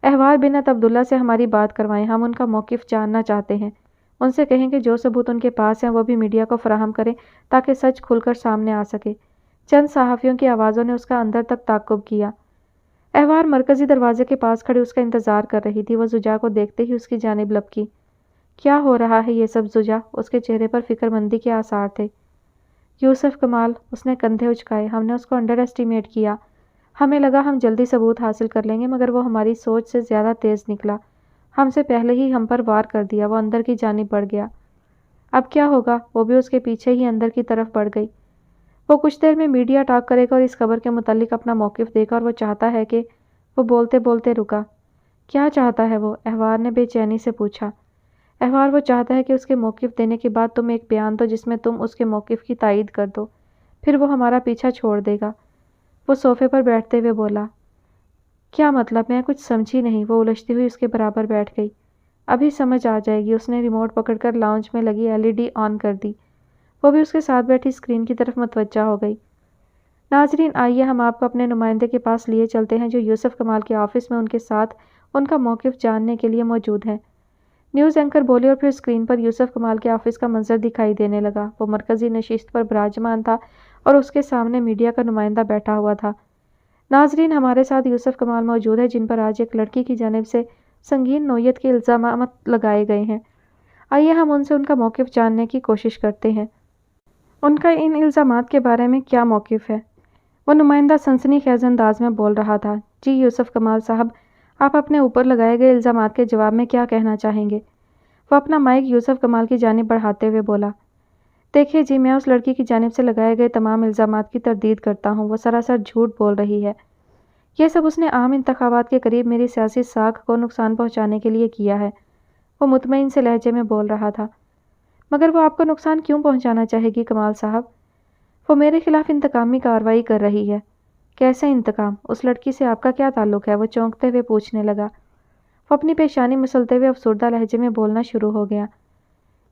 احوار بنت عبداللہ سے ہماری بات کروائیں، ہم ان کا موقف جاننا چاہتے ہیں۔ ان سے کہیں کہ جو ثبوت ان کے پاس ہیں وہ بھی میڈیا کو فراہم کریں تاکہ سچ کھل کر سامنے آ سکے۔ چند صحافیوں کی آوازوں نے اس کا اندر تک تعقب کیا۔ احوار مرکزی دروازے کے پاس کھڑی اس کا انتظار کر رہی تھی۔ وہ زوجا کو دیکھتے ہی اس کی جانب لپکی۔ کیا ہو رہا ہے یہ سب زوجا؟ اس کے چہرے پر فکر مندی کے آثار تھے۔ یوسف کمال، اس نے کندھے اچکائے، ہم نے اس کو انڈر ایسٹیمیٹ کیا۔ ہمیں لگا ہم جلدی ثبوت حاصل کر لیں گے، مگر وہ ہماری سوچ سے زیادہ تیز نکلا۔ ہم سے پہلے ہی ہم پر وار کر دیا۔ وہ اندر کی جانب بڑھ گیا۔ اب کیا ہوگا؟ وہ بھی اس کے پیچھے ہی اندر کی طرف بڑھ گئی۔ وہ کچھ دیر میں میڈیا ٹاک کرے گا اور اس خبر کے متعلق اپنا موقف دے گا اور وہ چاہتا ہے کہ وہ بولتے بولتے رکا۔ کیا چاہتا ہے وہ؟ احوار نے بے چینی سے پوچھا۔ احوار وہ چاہتا ہے کہ اس کے موقف دینے کے بعد تم ایک بیان دو جس میں تم اس کے موقف کی تائید کر دو، پھر وہ ہمارا پیچھا چھوڑ دے گا۔ وہ صوفے پر بیٹھتے ہوئے بولا۔ کیا مطلب؟ میں کچھ سمجھی نہیں۔ وہ الجھتی ہوئی اس کے برابر بیٹھ گئی۔ ابھی سمجھ آ جائے گی۔ اس نے ریموٹ پکڑ کر لاؤنج میں لگی LED آن کر دی۔ وہ بھی اس کے ساتھ بیٹھی اسکرین کی طرف متوجہ ہو گئی۔ ناظرین، آئیے ہم آپ کو اپنے نمائندے کے پاس لیے چلتے ہیں جو یوسف کمال کے آفس میں ان کے ساتھ ان کا موقف جاننے کے لیے موجود ہے۔ نیوز اینکر بولی اور پھر اسکرین پر یوسف کمال کے آفس کا منظر دکھائی دینے لگا۔ وہ مرکزی نشست پر براجمان تھا اور اس کے سامنے میڈیا کا نمائندہ بیٹھا ہوا تھا۔ ناظرین، ہمارے ساتھ یوسف کمال موجود ہے جن پر آج ایک لڑکی کی جانب سے سنگین نوعیت کے الزامات لگائے گئے ہیں۔ آئیے ہم ان سے ان کا موقف جاننے کی کوشش کرتے ہیں۔ ان کا ان الزامات کے بارے میں کیا موقف ہے؟ وہ نمائندہ سنسنی خیز انداز میں بول رہا تھا۔ جی یوسف کمال صاحب، آپ اپنے اوپر لگائے گئے الزامات کے جواب میں کیا کہنا چاہیں گے؟ وہ اپنا مائک یوسف کمال کی جانب بڑھاتے ہوئے بولا۔ دیکھیے جی، میں اس لڑکی کی جانب سے لگائے گئے تمام الزامات کی تردید کرتا ہوں۔ وہ سراسر جھوٹ بول رہی ہے۔ یہ سب اس نے عام انتخابات کے قریب میری سیاسی ساکھ کو نقصان پہنچانے کے لیے کیا ہے۔ وہ مطمئن سے لہجے میں بول رہا تھا۔ مگر وہ آپ کو نقصان کیوں پہنچانا چاہے گی کمال صاحب؟ وہ میرے خلاف انتقامی کارروائی کر رہی ہے۔ کیسا انتقام؟ اس لڑکی سے آپ کا کیا تعلق ہے؟ وہ چونکتے ہوئے پوچھنے لگا۔ وہ اپنی پیشانی مسلتے ہوئے افسردہ لہجے میں بولنا شروع ہو گیا۔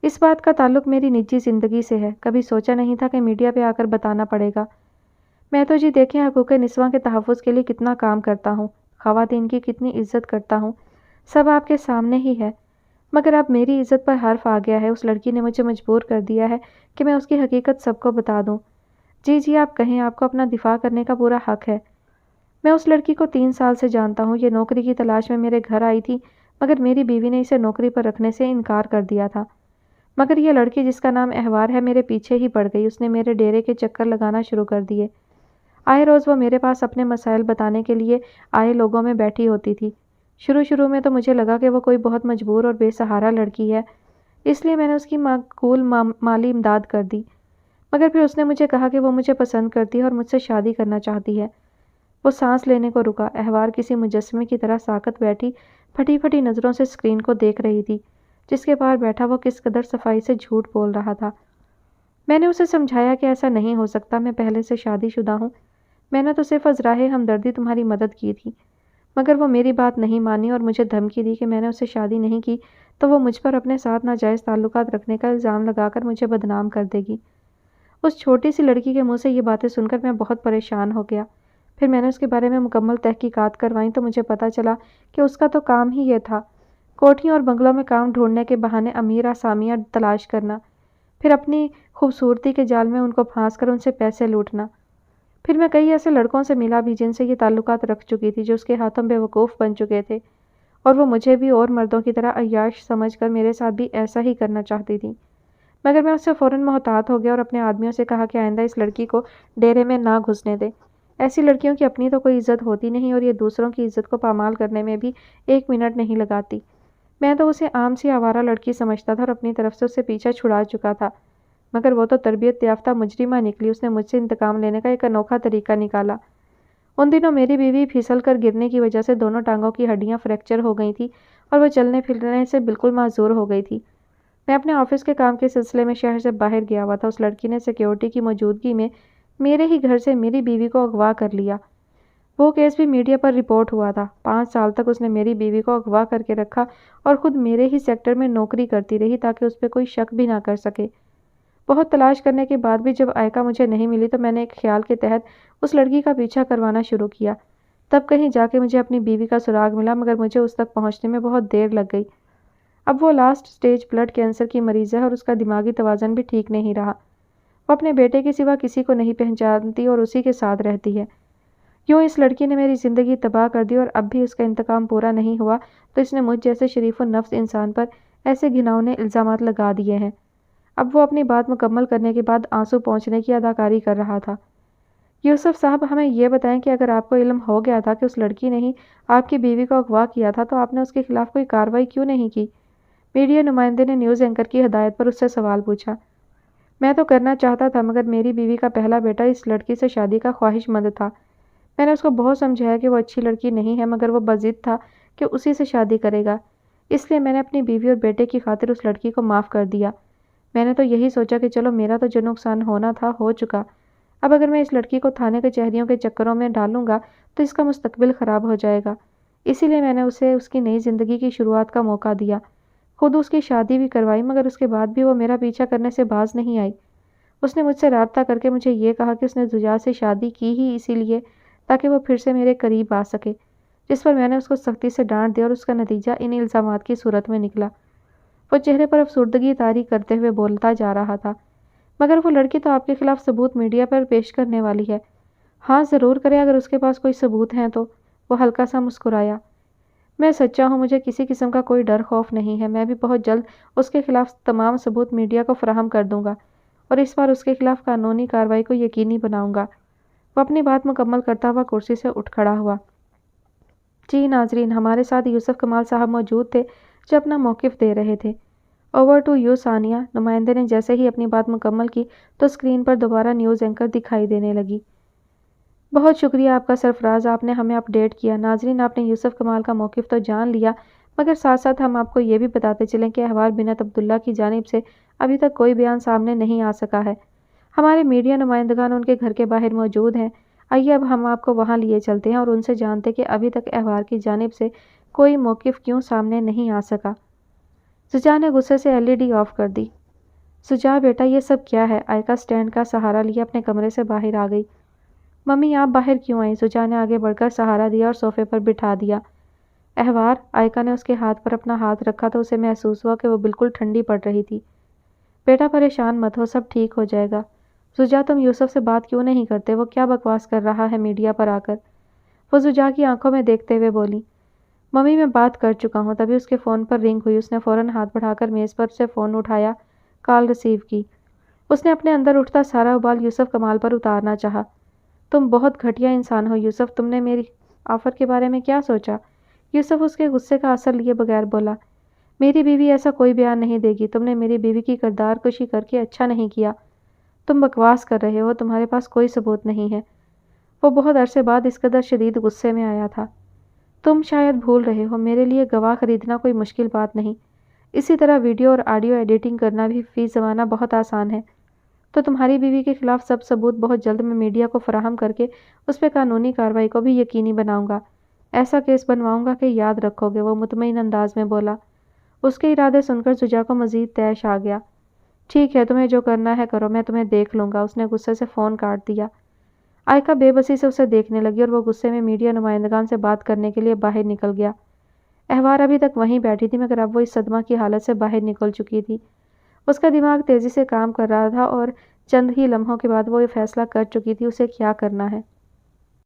اس بات کا تعلق میری نجی زندگی سے ہے۔ کبھی سوچا نہیں تھا کہ میڈیا پہ آ کر بتانا پڑے گا۔ میں تو جی دیکھیں حقوق نسواں کے تحفظ کے لیے کتنا کام کرتا ہوں، خواتین کی کتنی عزت کرتا ہوں، سب آپ کے سامنے ہی ہے۔ مگر اب میری عزت پر حرف آ گیا ہے۔ اس لڑکی نے مجھے مجبور کر دیا ہے کہ میں اس کی حقیقت سب کو بتا دوں۔ جی آپ کہیں، آپ کو اپنا دفاع کرنے کا پورا حق ہے۔ میں اس لڑکی کو 3 سال سے جانتا ہوں۔ یہ نوکری کی تلاش میں میرے گھر آئی تھی، مگر میری بیوی نے اسے نوکری پر رکھنے سے انکار کر دیا تھا۔ مگر یہ لڑکی جس کا نام احوار ہے میرے پیچھے ہی پڑ گئی۔ اس نے میرے ڈیرے کے چکر لگانا شروع کر دیے۔ آئے روز وہ میرے پاس اپنے مسائل بتانے کے لیے آئے لوگوں میں بیٹھی ہوتی تھی۔ شروع میں تو مجھے لگا کہ وہ کوئی بہت مجبور اور بے سہارا لڑکی ہے، اس لیے میں نے اس کی معقول مالی امداد کر دی۔ مگر پھر اس نے مجھے کہا کہ وہ مجھے پسند کرتی ہے اور مجھ سے شادی کرنا چاہتی ہے۔ وہ سانس لینے کو رکا۔ احوار کسی مجسمے کی طرح ساکت بیٹھی پھٹی پھٹی نظروں سے اسکرین کو دیکھ رہی تھی جس کے پار بیٹھا وہ کس قدر صفائی سے جھوٹ بول رہا تھا۔ میں نے اسے سمجھایا کہ ایسا نہیں ہو سکتا، میں پہلے سے شادی شدہ ہوں۔ میں نے تو صرف از راہ ہمدردی تمہاری مدد کی تھی۔ مگر وہ میری بات نہیں مانی اور مجھے دھمکی دی کہ میں نے اسے شادی نہیں کی تو وہ مجھ پر اپنے ساتھ ناجائز تعلقات رکھنے کا الزام لگا کر مجھے بدنام کر دے گی۔ اس چھوٹی سی لڑکی کے منہ سے یہ باتیں سن کر میں بہت پریشان ہو گیا۔ پھر میں نے اس کے بارے میں مکمل تحقیقات کروائیں تو مجھے پتہ چلا کہ اس کا تو کام ہی یہ تھا، کوٹھیوں اور بنگلوں میں کام ڈھونڈنے کے بہانے امیر آسامیاں تلاش کرنا، پھر اپنی خوبصورتی کے جال میں ان کو پھانس کر ان سے پیسے لوٹنا۔ پھر میں کئی ایسے لڑکوں سے ملا بھی جن سے یہ تعلقات رکھ چکی تھی جو اس کے ہاتھوں بے وقوف بن چکے تھے، اور وہ مجھے بھی اور مردوں کی طرح عیاش سمجھ کر میرے ساتھ بھی ایسا ہی کرنا چاہتی تھی۔ مگر میں اس سے فوراً محتاط ہو گیا اور اپنے آدمیوں سے کہا کہ آئندہ اس لڑکی کو ڈیرے میں نہ گھسنے دے۔ ایسی لڑکیوں کی اپنی تو کوئی عزت ہوتی نہیں اور یہ دوسروں کی عزت کو پامال کرنے میں بھی 1 منٹ نہیں لگاتی۔ میں تو اسے عام سی آوارہ لڑکی سمجھتا تھا اور اپنی طرف سے اسے پیچھا چھڑا چکا تھا، مگر وہ تو تربیت یافتہ مجرمہ نکلی۔ اس نے مجھ سے انتقام لینے کا ایک انوکھا طریقہ نکالا۔ ان دنوں میری بیوی پھسل کر گرنے کی وجہ سے دونوں ٹانگوں کی ہڈیاں فریکچر ہو گئی تھیں اور وہ چلنے پھرنے سے بالکل معذور ہو گئی تھی۔ میں اپنے آفس کے کام کے سلسلے میں شہر سے باہر گیا ہوا تھا۔ اس لڑکی نے سیکیورٹی کی موجودگی میں میرے ہی گھر سے میری بیوی کو اغوا کر لیا۔ وہ کیس بھی میڈیا پر رپورٹ ہوا تھا۔ 5 سال تک اس نے میری بیوی کو اغوا کر کے رکھا اور خود میرے ہی سیکٹر میں نوکری کرتی رہی تاکہ اس پہ کوئی شک بھی نہ کر سکے۔ بہت تلاش کرنے کے بعد بھی جب آئکا مجھے نہیں ملی تو میں نے ایک خیال کے تحت اس لڑکی کا پیچھا کروانا شروع کیا۔ تب کہیں جا کے مجھے اپنی بیوی کا سراغ ملا، مگر مجھے اس تک پہنچنے میں بہت دیر لگ گئی۔ اب وہ لاسٹ سٹیج بلڈ کینسر کی مریض ہے اور اس کا دماغی توازن بھی ٹھیک نہیں رہا۔ وہ اپنے بیٹے کے سوا کسی کو نہیں پہچانتی اور اسی کے ساتھ رہتی ہے۔ یوں اس لڑکی نے میری زندگی تباہ کر دی اور اب بھی اس کا انتقام پورا نہیں ہوا تو اس نے مجھ جیسے شریف النفس انسان پر ایسے گھناؤنے الزامات لگا دیے ہیں۔ اب وہ اپنی بات مکمل کرنے کے بعد آنسو پہنچنے کی اداکاری کر رہا تھا۔ یوسف صاحب، ہمیں یہ بتائیں کہ اگر آپ کو علم ہو گیا تھا کہ اس لڑکی نے ہی آپ کی بیوی کو اغوا کیا تھا تو آپ نے اس کے خلاف کوئی کارروائی کیوں نہیں کی؟ میڈیا نمائندے نے نیوز اینکر کی ہدایت پر اس سے سوال پوچھا۔ میں تو کرنا چاہتا تھا، مگر میری بیوی کا پہلا بیٹا اس لڑکی سے شادی کا خواہش مند تھا۔ میں نے اس کو بہت سمجھایا کہ وہ اچھی لڑکی نہیں ہے، مگر وہ بضد تھا کہ اسی سے شادی کرے گا، اس لیے میں نے اپنی بیوی اور بیٹے کی خاطر اس لڑکی کو معاف کر دیا۔ میں نے تو یہی سوچا کہ چلو میرا تو جو نقصان ہونا تھا ہو چکا، اب اگر میں اس لڑکی کو تھانے کچہریوں کے چکروں میں ڈالوں گا تو اس کا مستقبل خراب ہو جائے گا، اسی لیے میں نے اسے اس کی نئی زندگی کی شروعات کا موقع دیا، خود اس کی شادی بھی کروائی، مگر اس کے بعد بھی وہ میرا پیچھا کرنے سے باز نہیں آئی۔ اس نے مجھ سے رابطہ کر کے مجھے یہ کہا کہ اس نے زجاع سے شادی کی ہی اسی لیے تاکہ وہ پھر سے میرے قریب آ سکے، جس پر میں نے اس کو سختی سے ڈانٹ دیا اور اس کا نتیجہ ان الزامات کی صورت میں نکلا۔ وہ چہرے پر افسردگی طاری کرتے ہوئے بولتا جا رہا تھا، مگر وہ لڑکی تو آپ کے خلاف ثبوت میڈیا پر پیش کرنے والی ہے۔ ہاں ضرور کرے اگر اس کے پاس کوئی ثبوت ہیں تو، وہ ہلکا سا مسکرایا۔ میں سچا ہوں، مجھے کسی قسم کا کوئی ڈر خوف نہیں ہے، میں بھی بہت جلد اس کے خلاف تمام ثبوت میڈیا کو فراہم کر دوں گا اور اس بار اس کے خلاف قانونی کارروائی کو یقینی بناؤں گا۔ وہ اپنی بات مکمل کرتا ہوا کرسی سے اٹھ کھڑا ہوا۔ جی ناظرین، ہمارے ساتھ یوسف کمال صاحب موجود تھے جو اپنا موقف دے رہے تھے۔ اوور ٹو یو ثانیہ۔ نمائندے نے جیسے ہی اپنی بات مکمل کی تو اسکرین پر دوبارہ نیوز اینکر دکھائی دینے لگی۔ بہت شکریہ آپ کا سرفراز، آپ نے ہمیں اپ ڈیٹ کیا۔ ناظرین، آپ نے یوسف کمال کا موقف تو جان لیا، مگر ساتھ ساتھ ہم آپ کو یہ بھی بتاتے چلیں کہ احوار بنت عبداللہ کی جانب سے ابھی تک کوئی بیان سامنے نہیں آ سکا ہے۔ ہمارے میڈیا نمائندگان ان کے گھر کے باہر موجود ہیں، آئیے اب ہم آپ کو وہاں لیے چلتے ہیں اور ان سے جانتے کہ ابھی تک احوار کی جانب سے کوئی موقف کیوں سامنے نہیں آ سکا۔ زجا نے غصے سے LED آف کر دی۔ زجا بیٹا یہ سب کیا ہے؟ آئکا سٹینڈ کا سہارا لیے اپنے کمرے سے باہر آ گئی۔ ممی آپ باہر کیوں آئیں؟ زجا نے آگے بڑھ کر سہارا دیا اور صوفے پر بٹھا دیا۔ احوار، آئکا نے اس کے ہاتھ پر اپنا ہاتھ رکھا تو اسے محسوس ہوا کہ وہ بالکل ٹھنڈی پڑ رہی تھی۔ بیٹا پریشان مت ہو، سب ٹھیک ہو جائے گا۔ زجا تم یوسف سے بات کیوں نہیں کرتے؟ وہ کیا بکواس کر رہا ہے میڈیا پر آ کر؟ وہ زجا کی آنکھوں میں دیکھتے ہوئے بولی۔ ممی میں بات کر چکا ہوں۔ تبھی اس کے فون پر رنگ ہوئی، اس نے فوراً ہاتھ بڑھا کر میز پر سے فون اٹھایا، کال ریسیو کی۔ اس نے اپنے اندر اٹھتا سارا ابال یوسف کمال پر اتارنا چاہا۔ تم بہت گھٹیا انسان ہو یوسف، تم نے میری آفر کے بارے میں کیا سوچا؟ یوسف اس کے غصے کا اثر لیے بغیر بولا۔ میری بیوی ایسا کوئی بیان نہیں دے گی، تم نے میری بیوی کی کردار کشی کر کے اچھا نہیں کیا، تم بکواس کر رہے ہو، تمہارے پاس کوئی ثبوت نہیں ہے۔ وہ بہت عرصے بعد اس قدر شدید غصے میں آیا تھا۔ تم شاید بھول رہے ہو، میرے لیے گواہ خریدنا کوئی مشکل بات نہیں، اسی طرح ویڈیو اور آڈیو ایڈیٹنگ کرنا بھی فی زمانہ بہت آسان ہے۔ تو تمہاری بیوی کے خلاف سب ثبوت بہت جلد میں میڈیا کو فراہم کر کے اس پہ قانونی کارروائی کو بھی یقینی بناؤں گا، ایسا کیس بنواؤں گا کہ یاد رکھو گے، وہ مطمئن انداز میں بولا۔ اس کے ارادے سن کر زجا کو مزید طیش آ گیا۔ ٹھیک ہے، تمہیں جو کرنا ہے کرو، میں تمہیں دیکھ لوں گا، اس نے غصے سے فون کاٹ دیا۔ آئکا بے بسی سے اسے دیکھنے لگی اور وہ غصے میں میڈیا نمائندگان سے بات کرنے کے لیے باہر نکل گیا۔ احوار ابھی تک وہیں بیٹھی تھی، مگر اب وہ اس صدمہ کی حالت سے باہر نکل چکی تھی۔ اس کا دماغ تیزی سے کام کر رہا تھا اور چند ہی لمحوں کے بعد وہ یہ فیصلہ کر چکی تھی اسے کیا کرنا ہے۔